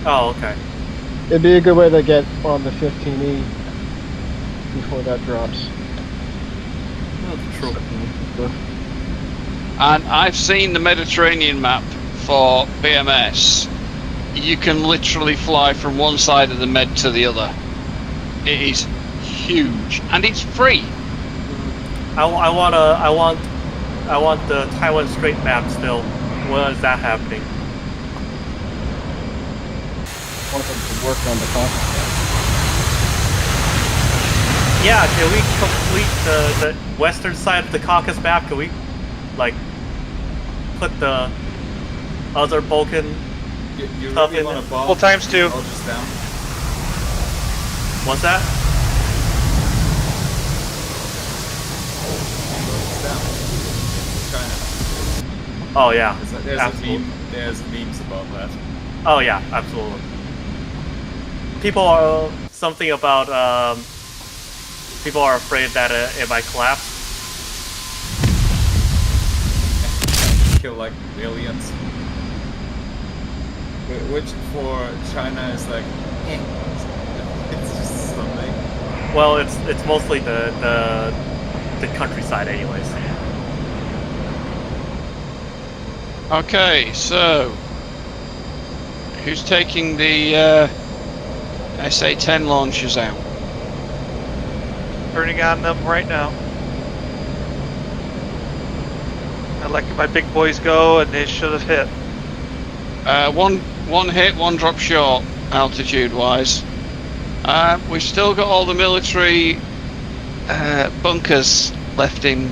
Oh, okay. It'd be a good way to get on the 15E before that drops. That's true. And I've seen the Mediterranean map for BMS. You can literally fly from one side of the Med to the other. It is huge, and it's free. I want the Taiwan Strait map still. When is that happening? I want them to work on the concept. Yeah, can we complete the western side of the Caucasus map? Can we, like, put the other Balkan You stuff really in want there? to bomb? Well, times 2. I'll just down. What's that? China. Oh yeah. There's Absolutely. There's memes about that. Oh yeah, absolutely. People are something about people are afraid that it might collapse. Kill like millions. Which for China is like, it's just something. Well, it's mostly the countryside, anyways. Okay, so who's taking the SA-10 launchers out? Turning on them right now. I let my big boys go, and they should have hit. One hit, one drop short, altitude-wise. We've still got all the military bunkers left in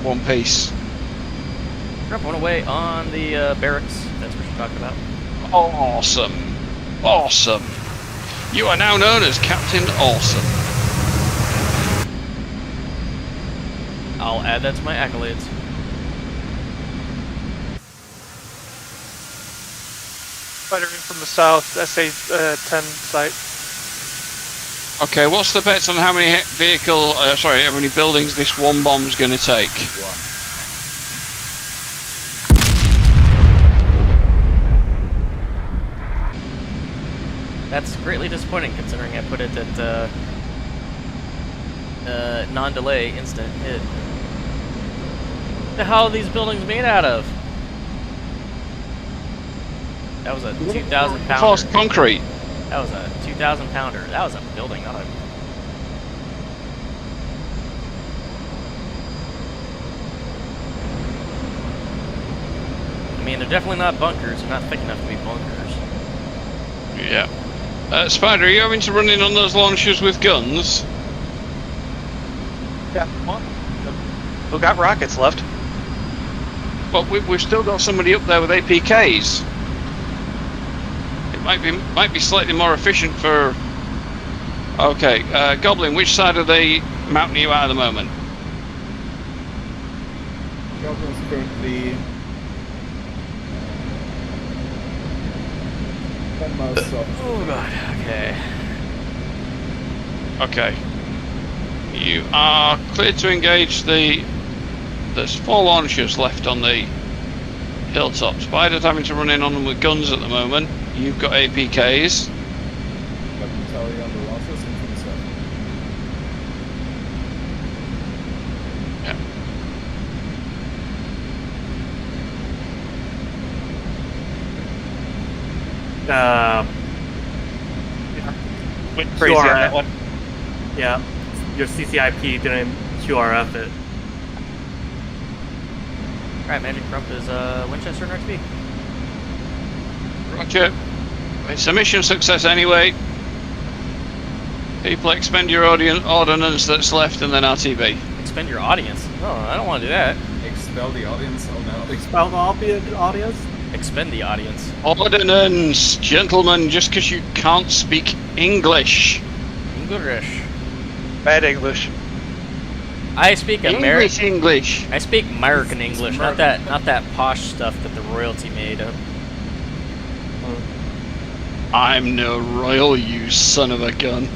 one piece. Drop one away on the barracks. That's what you're talking about. Awesome. Awesome. You are now known as Captain Awesome. I'll add that to my accolades. Fighter in from the south, SA-10 site. Okay, what's the bets on how many how many buildings this one bomb's going to take? One. That's greatly disappointing considering I put it at non-delay instant hit. The hell are these buildings made out of? That was a 2,000 pounder. False concrete. That was a 2,000 pounder. That was a building, not a... I mean, they're definitely not bunkers. They're not thick enough to be bunkers. Yeah. Spider, are you having to run in on those launchers with guns? Yeah, well, who got rockets left? Well, we've still got somebody up there with APKs. It might be slightly more efficient for... Okay, Goblin, which side are they mounting you at the moment? Goblin's currently 10 miles south. Oh god, okay. Okay. You are cleared to engage there's 4 launchers left on the hilltop. Spider's having to run in on them with guns at the moment. You've got APKs. Got the tally on the launchers and from the south. With Crazy on QRF. that one. Yeah, your CCIP didn't QRF it. Alright, Magic Trump is Winchester and RTB. Roger. It's a mission success anyway. People expend your ordnance that's left and then RTB. Expend your audience? No, I don't want to do that. Expel the audience? Oh no. Expel the audience? Expend the audience. Ordnance, gentlemen, just because you can't speak English. English. Bad English. I speak English. I speak American English, not that posh stuff that the royalty made up. I'm no royal, you son of a gun.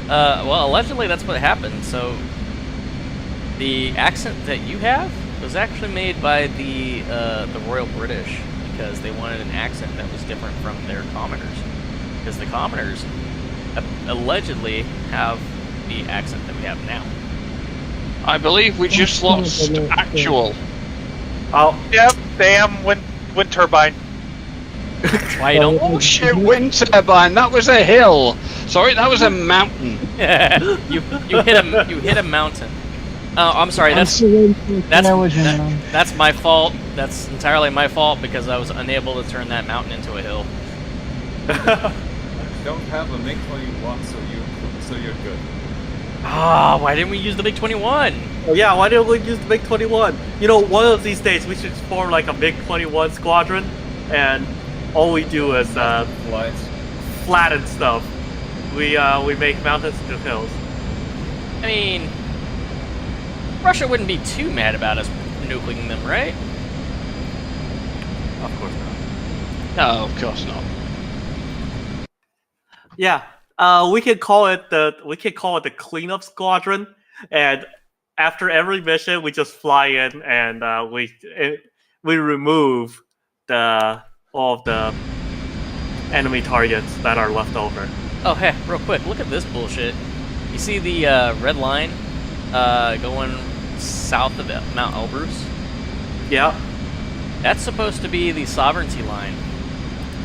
Well, allegedly that's what happened. So the accent that you have was actually made by the Royal British because they wanted an accent that was different from their commoners. Because the commoners allegedly have the accent that we have now. I believe we just lost actual. Oh, Yep, damn wind turbine. Why you don't? Oh shit, wind turbine! That was a hill. Sorry, that was a mountain. you hit a mountain. Oh, I'm sorry. That's my fault. That's entirely my fault because I was unable to turn that mountain into a hill. You don't have a MiG-21, so you're good. Ah, why didn't we use the MiG-21? Oh yeah, why didn't we use the MiG-21? You know, one of these days we should form like a MiG-21 squadron, and all we do is flatten stuff. We make mountains into hills. I mean, Russia wouldn't be too mad about us nucleing them, right? Of course not. No, of course not. Yeah, we can call it the cleanup squadron, and after every mission, we just fly in and we remove all of the enemy targets that are left over. Oh, hey, real quick, look at this bullshit. You see the red line going south of Mount Elbrus? Yeah. That's supposed to be the sovereignty line.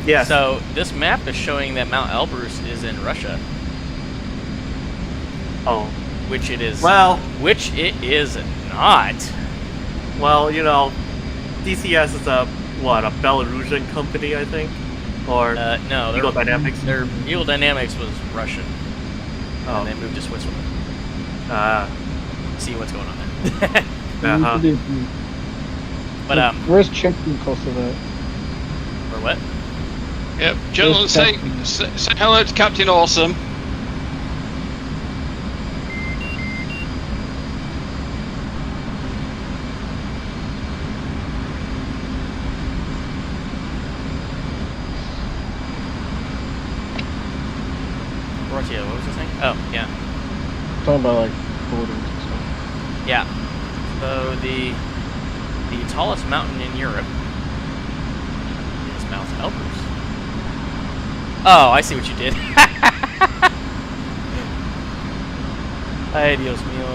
Yes. So this map is showing that Mount Elbrus is in Russia. Oh. Which it is. Well. Which it is not. Well, you know, DCS is a Belarusian company, I think, or no, Eagle Dynamics. Their Eagle Dynamics was Russian. Oh. And they moved to Switzerland. See what's going on there. But where's Chimkin close to that? Or what? Yep, gentlemen, say hello to Captain Awesome. What was this thing? Oh, yeah. Talking about like borders and stuff. Yeah. So the tallest mountain in Europe is Mount Elbrus. Oh, I see what you did. Ay, Dios mío.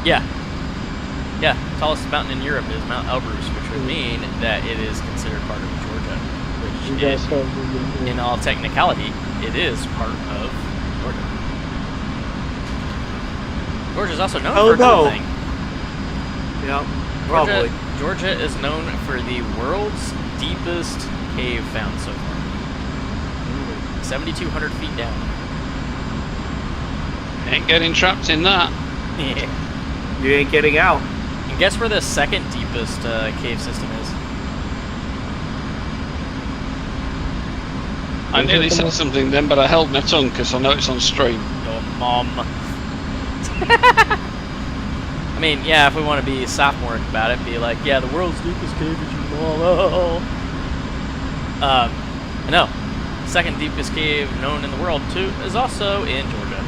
Yeah, tallest mountain in Europe is Mount Elbrus, which would mean that it is considered part of Georgia, which in all technicality, it is part of Georgia. Georgia is also known for a cool thing. Yeah, probably. Georgia is known for the world's deepest cave found so far. 7,200 feet down. Ain't getting trapped in that. Yeah. You ain't getting out. And guess where the second deepest cave system is? I nearly said something then, but I held my tongue because I know it's on stream. Your mom. I mean, yeah, if we want to be sophomoric about it, be like, yeah, the world's deepest cave is your mom. No. Second deepest cave known in the world, too, is also in Georgia.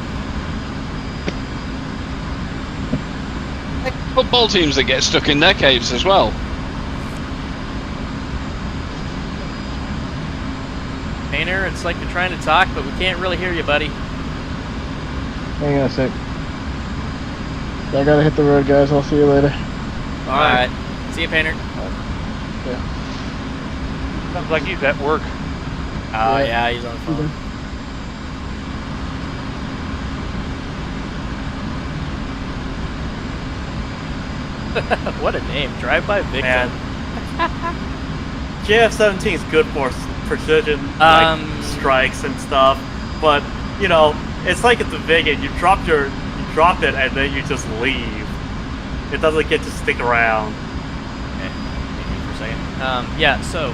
Football teams that get stuck in their caves as well. Painter, it's like you're trying to talk, but we can't really hear you, buddy. Hang on a sec. I gotta hit the road, guys. I'll see you later. Alright. See you, Painter. Yeah. Sounds like he's at work. Oh, yeah, he's on the phone. What a name, Drive-By Victim. Man. JF-17 is good for precision strikes and stuff, but you know, it's like at the Vegas, you drop it and then you just leave. It doesn't get to stick around. Okay, thank you for a second. Yeah, so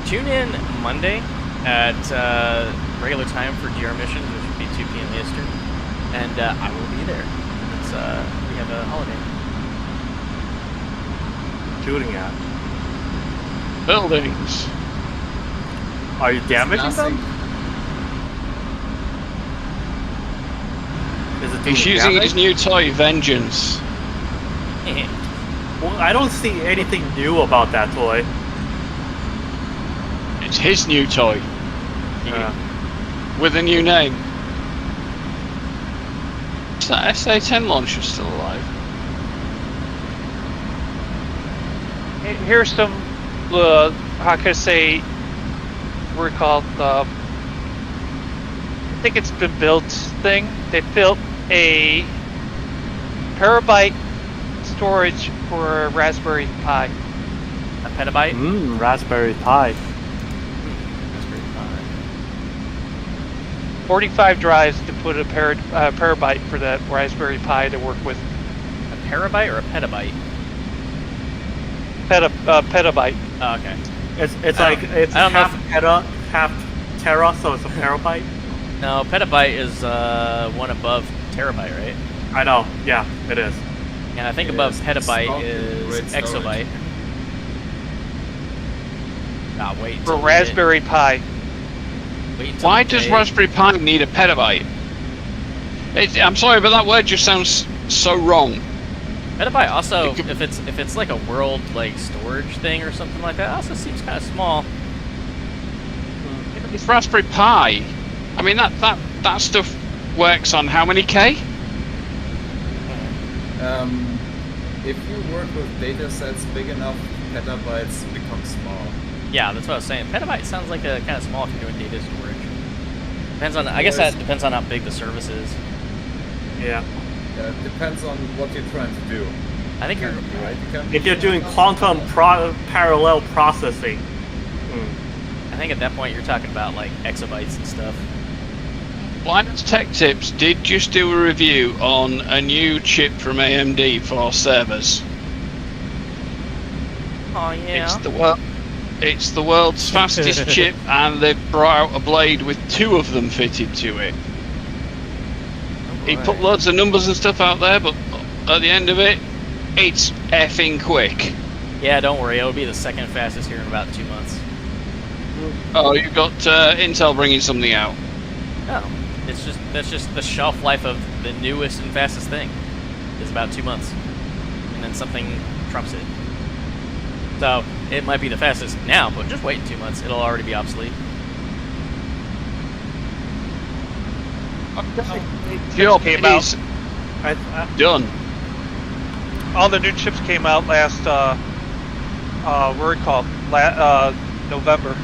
tune in Monday at regular time for GR missions, which would be 2 p.m. Eastern, and I will be there. It's we have a holiday. Shooting at Buildings. Are you damaging them? Is it He's using his new toy, Vengeance. Well, I don't see anything new about that toy. It's his new toy. With a new name. Is that SA-10 launcher still alive? Here's some, how can I say, what do we call it? I think it's been built thing. They built a terabyte storage for a Raspberry Pi. A petabyte? Raspberry Pi. Raspberry Pi. 45 drives to put a terabyte for that Raspberry Pi to work with. A terabyte or a petabyte? Petabyte. Oh, okay. It's like it's half tera, so it's a terabyte. No, petabyte is one above terabyte, right? I know. Yeah, it is. And I think It above is. petabyte It's is great storage. exabyte. Ah, wait. For until we Raspberry Pi. get- wait until Why the does day- Raspberry Pi need a petabyte? I'm sorry, but that word just sounds so wrong. Petabyte also, It could- if it's like a world like storage thing or something like that, also seems kind of small. It's Raspberry Pi. I mean, that stuff works on how many K? If you work with data sets big enough, petabytes become small. Yeah, that's what I was saying. Petabyte sounds like a kind of small if you're doing data storage. Depends on. I guess that depends on how big the service is. Yeah. It depends on what you're trying to do. I think you're right. You can If you're doing quantum parallel processing. I think at that point you're talking about like exabytes and stuff. Linus Tech Tips did just do a review on a new chip from AMD for servers. Oh yeah. It's the world's fastest chip, and they've brought out a blade with 2 of them fitted to it. He put loads of numbers and stuff out there, but at the end of it, it's effing quick. Yeah, don't worry. It'll be the second fastest here in about 2 months. Oh, you've got Intel bringing something out. No, that's just the shelf life of the newest and fastest thing. Is about 2 months, and then something trumps it. So it might be the fastest now, but just wait 2 months. It'll already be obsolete. Job Came out. is done. All the new chips came out last, what do we call it? November.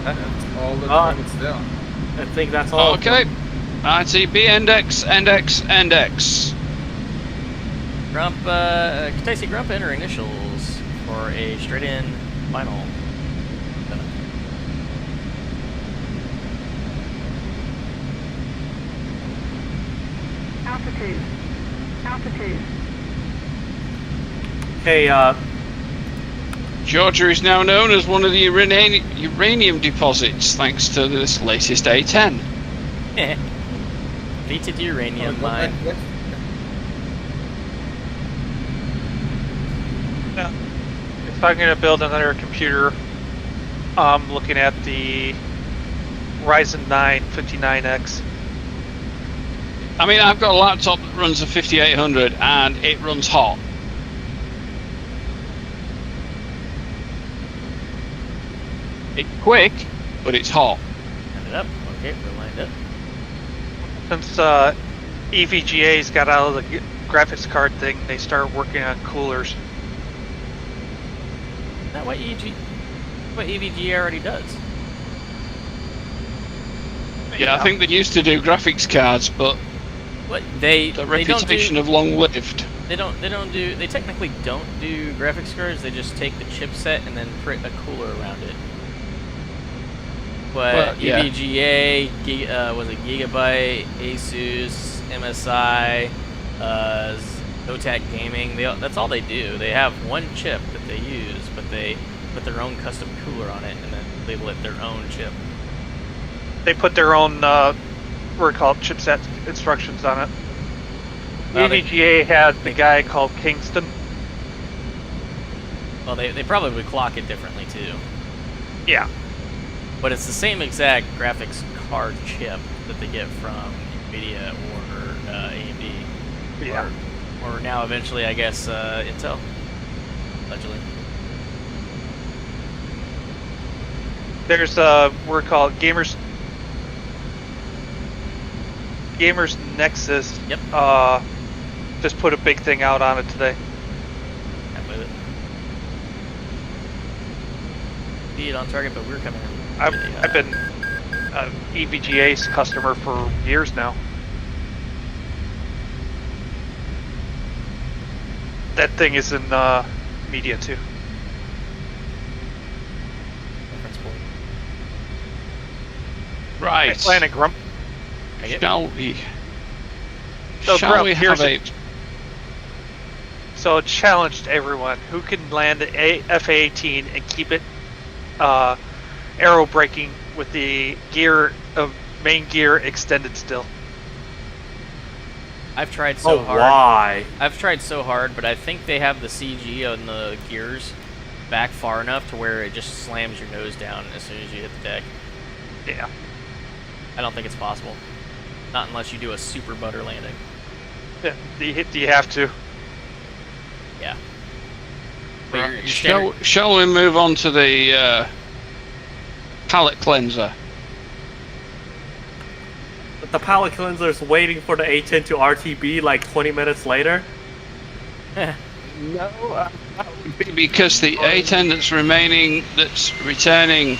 That's all the it's down. I think that's all. Okay. ITB index. Grump, Kataisi Grump, enter initials for a straight-in final. Altitude. Hey, Georgia is now known as one of the uranium deposits thanks to this latest A-10. Depleted uranium mine. If I'm going to build another computer, I'm looking at the Ryzen 9 59X. I mean, I've got a laptop that runs a 5800 and it runs hot. It's quick, but it's hot. End it up. Okay, we're lined up. Since EVGA's got out of the graphics card thing, they started working on coolers. Is that what EVGA already does? Yeah, I think they used to do graphics cards, but What they The they don't reputation do, of long-lived. they technically don't do graphics cards. They just take the chipset and then print a cooler around it. But Well, yeah. EVGA, was it Gigabyte, Asus, MSI, Zotac Gaming? That's all they do. They have one chip that they use, but they put their own custom cooler on it and then label it their own chip. They put their own, what are called chipset instructions on it. Well, EVGA has the guy called Kingston. Well, they probably would clock it differently too. Yeah. But it's the same exact graphics card chip that they get from NVIDIA or AMD. Yeah. Or now eventually, I guess, Intel. Allegedly. There's we're called Gamers Nexus. Yep. Just put a big thing out on it today. I'm with it. Be it on target, but we're coming in. I've been an EVGA's customer for years now. That thing is in media too. Right. Planet Grump. Shall we? So Shall Grump, we here's have a? So it challenged everyone who can land an F-A-18 and keep it arrow braking with the gear of main gear extended still. I've tried so hard. Why? I've tried so hard, but I think they have the CG on the gears back far enough to where it just slams your nose down as soon as you hit the deck. Yeah. I don't think it's possible. Not unless you do a super butter landing. Yeah. Do you have to? Yeah. But your Shall we move on to the palette cleanser? The palette cleanser is waiting for the A10 to RTB like 20 minutes later. No, that would be because the A10 that's returning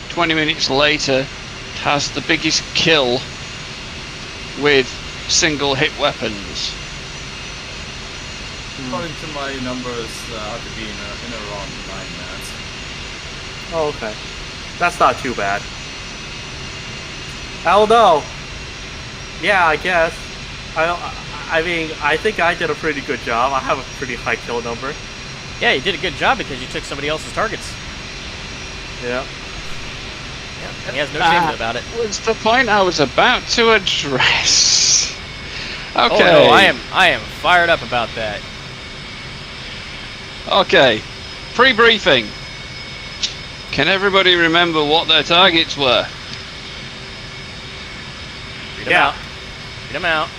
20 minutes later has the biggest kill with single hit weapons. According to my numbers, ought to be in around 9 minutes. Oh, okay. That's not too bad. I don't know. Yeah, I guess. I mean, I think I did a pretty good job. I have a pretty high kill number. Yeah, you did a good job because you took somebody else's targets. Yeah. Yeah, and he has no shame about it. Was the point I was about to address. Okay. Oh no, I am fired up about that. Okay. Pre-briefing. Can everybody remember what their targets were? Read them out. Read them out.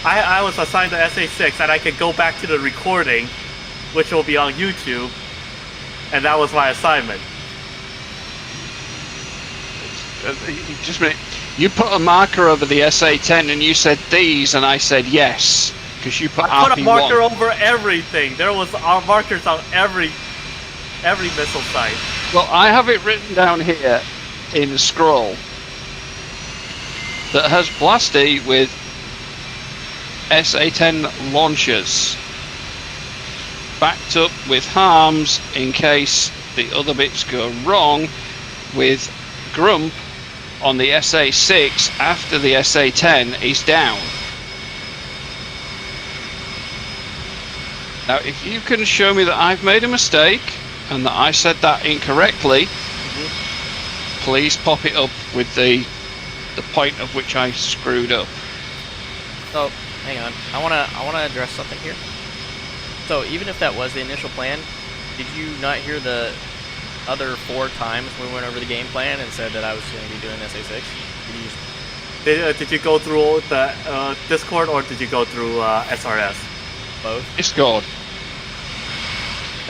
I was assigned the SA6 and I could go back to the recording, which will be on YouTube, and that was my assignment. Just a minute. You put a marker over the SA-10 and you said these, and I said yes, because you put I put RP1. a marker over everything. There was markers on every missile site. Well, I have it written down here in a scroll that has Blasty with SA-10 launchers backed up with harms in case the other bits go wrong, with Grump on the SA-6 after the SA-10 is down. Now, if you can show me that I've made a mistake and that I said that incorrectly, please pop it up with the point of which I screwed up. So, hang on. I wanna address something here. So, even if that was the initial plan, did you not hear the other 4 times we went over the game plan and said that I was going to be doing SA6? Did you go through the Discord or did you go through SRS? Both. Discord.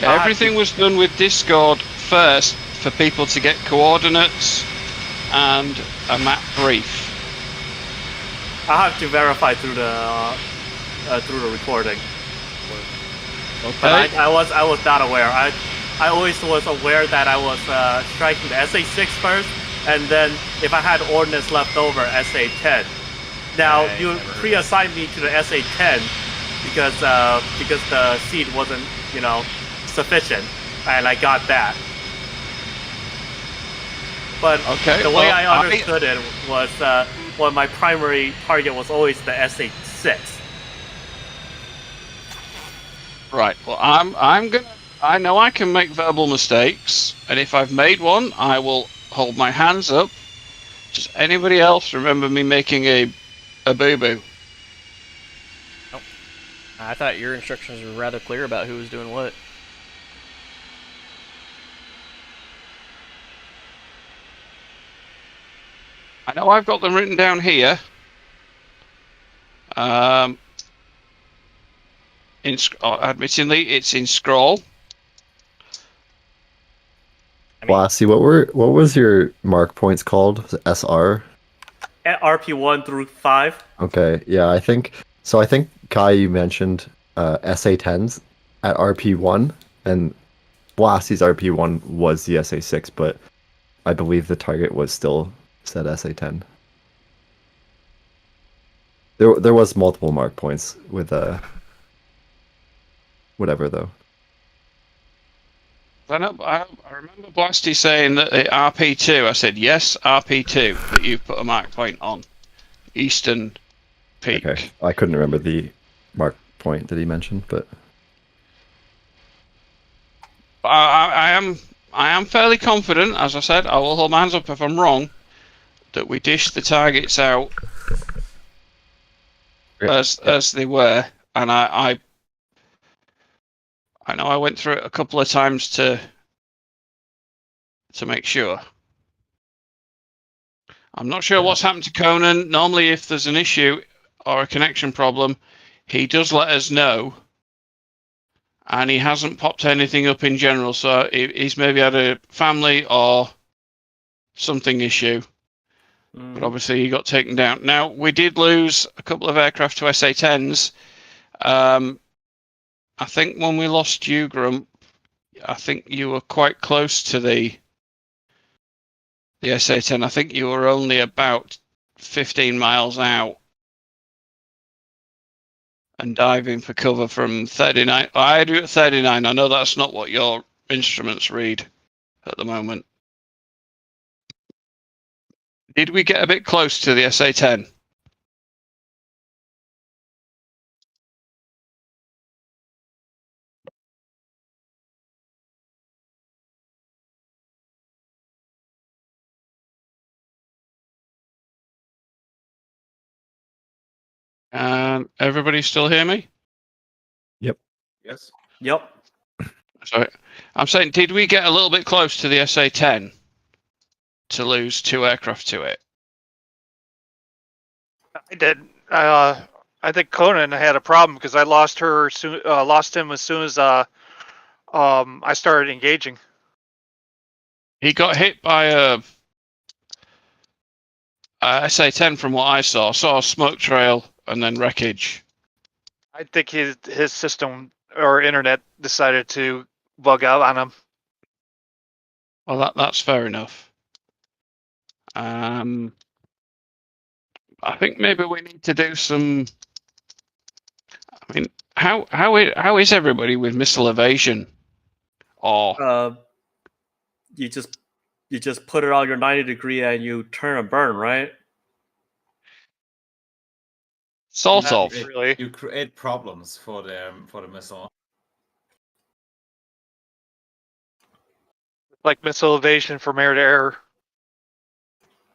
Everything was done with Discord first for people to get coordinates and a map brief. I have to verify through the recording. Okay. But I was not aware. I always was aware that I was striking the SA6 first, and then if I had ordnance left over, SA10. Now I you never heard pre-assigned me to the SA-10 because the seed wasn't sufficient, and I got that. But Okay, the way well, I understood it was my primary target was always the SA-6. Right. Well, I know I can make verbal mistakes, and if I've made one, I will hold my hands up. Does anybody else remember me making a boo-boo? I thought your instructions were rather clear about who was doing what. I know I've got them written down here. Admittingly, it's in scroll. I mean, Blasty, what was your mark points called? Was it SR? At RP1 through 5. Okay, yeah, I think Kai, you mentioned SA10s at RP1, and Blasty's RP1 was the SA6, but I believe the target was still set SA10. There was multiple mark points with whatever though. I remember Blasty saying that the RP2. I said yes, RP2 that you put a mark point on Eastern Peak. Okay, I couldn't remember the mark point that he mentioned, but I am fairly confident. As I said, I will hold my hands up if I'm wrong. That we dished the targets out as they were, and I know I went through it a couple of times to make sure. I'm not sure what's happened to Conan. Normally, if there's an issue or a connection problem, he does let us know, and he hasn't popped anything up in general. So he's maybe had a family or something issue. But obviously he got taken down. Now, we did lose a couple of aircraft to SA-10s. I think when we lost you, Grump, I think you were quite close to the SA-10. I think you were only about 15 miles out and diving for cover from 39. I had you at 39. I know that's not what your instruments read at the moment. Did we get a bit close to the SA-10? Everybody still hear me? Yep. Yes. Yep. Sorry. I'm saying, did we get a little bit close to the SA-10 to lose 2 aircraft to it? I did. I think Conan had a problem because I lost him as soon as I started engaging. He got hit by a SA-10 from what I saw. Saw a smoke trail and then wreckage. I think his system or internet decided to bug out on him. Well, that's fair enough. I think maybe we need to do some. I mean, how is everybody with missile evasion? Or you just put it on your 90-degree and you turn and burn, right? Sort of. Really. You create problems for the missile. Like missile evasion from air to air.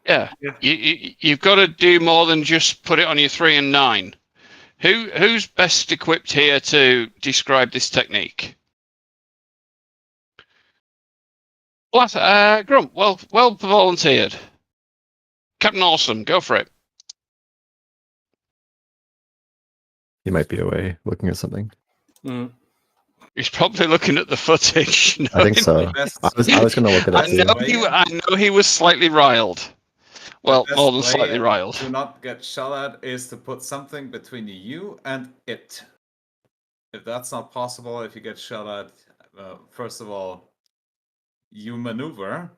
Yeah. You've got to do more than just put it on your 3 and 9. Who's best equipped here to describe this technique? Grump, well volunteered. Captain Awesome, go for it. he might be away looking at something. He's probably looking at the footage. I think so. I was going to look at it. I know he was slightly riled. Well, more than way slightly riled. To not get shot at is to put something between you and it. If that's not possible, if you get shot at, first of all, you maneuver,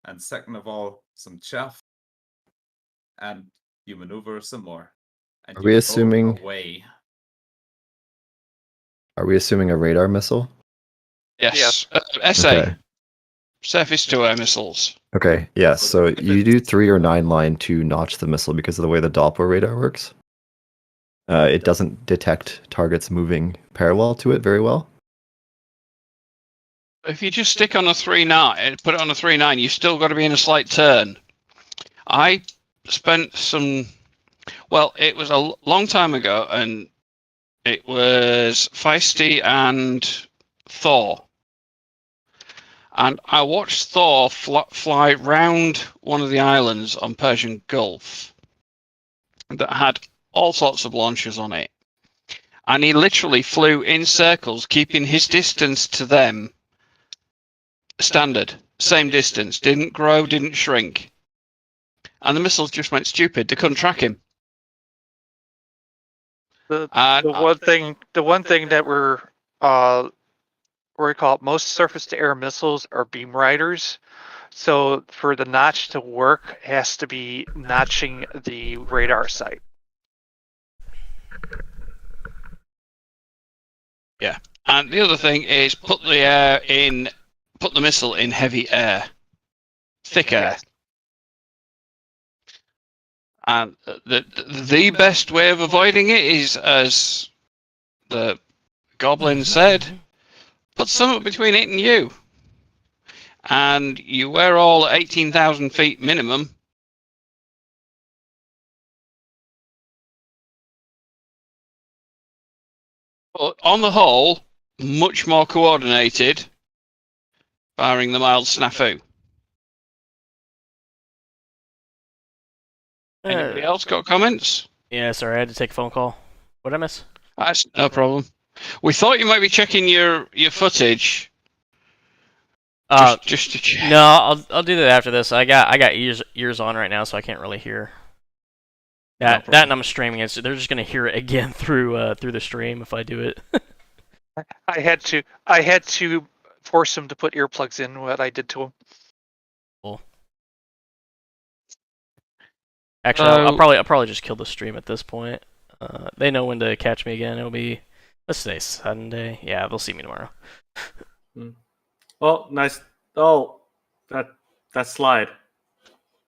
and second of all, some chaff, and you maneuver some more. And Are you we go assuming- away. Are we assuming a radar missile? Yes. SA. Okay. Surface-to-air missiles. Okay, yeah, So so if you do 3 or 9 line to notch the missile because of the way the Doppler radar works. It doesn't detect targets moving parallel to it very well. If you just stick on a 3-9, put it on a 3-9, you've still got to be in a slight turn. I spent some... Well, it was a long time ago, and it was Feisty and Thor. And I watched Thor fly round one of the islands on Persian Gulf that had all sorts of launchers on it. And he literally flew in circles, keeping his distance to them standard. Same distance. Didn't grow, didn't shrink. And the missiles just went stupid. They couldn't track him. The one thing that we're we call it, most surface-to-air missiles are beam riders. So for the notch to work, it has to be notching the radar site. Yeah. And the other thing is put the missile in heavy air. Thick air. Yes. And the best way of avoiding it is, as the Goblin said, put something between it and you. And you were all at 18,000 feet minimum. But on the whole, much more coordinated, barring the mild snafu. Anybody else got comments? Yeah, sorry, I had to take a phone call. What did I miss? That's no problem. We thought you might be checking your footage. Just to check. No, I'll do that after this. I got ears on right now, so I can't really hear. That and I'm streaming it, so they're just gonna hear it again through the stream if I do it. I had to force him to put earplugs in. What I did to him. Cool. Actually, I'll probably just kill the stream at this point. They know when to catch me again. It'll be, let's say, Sunday. Yeah, they'll see me tomorrow. Oh, nice. Oh, that slide.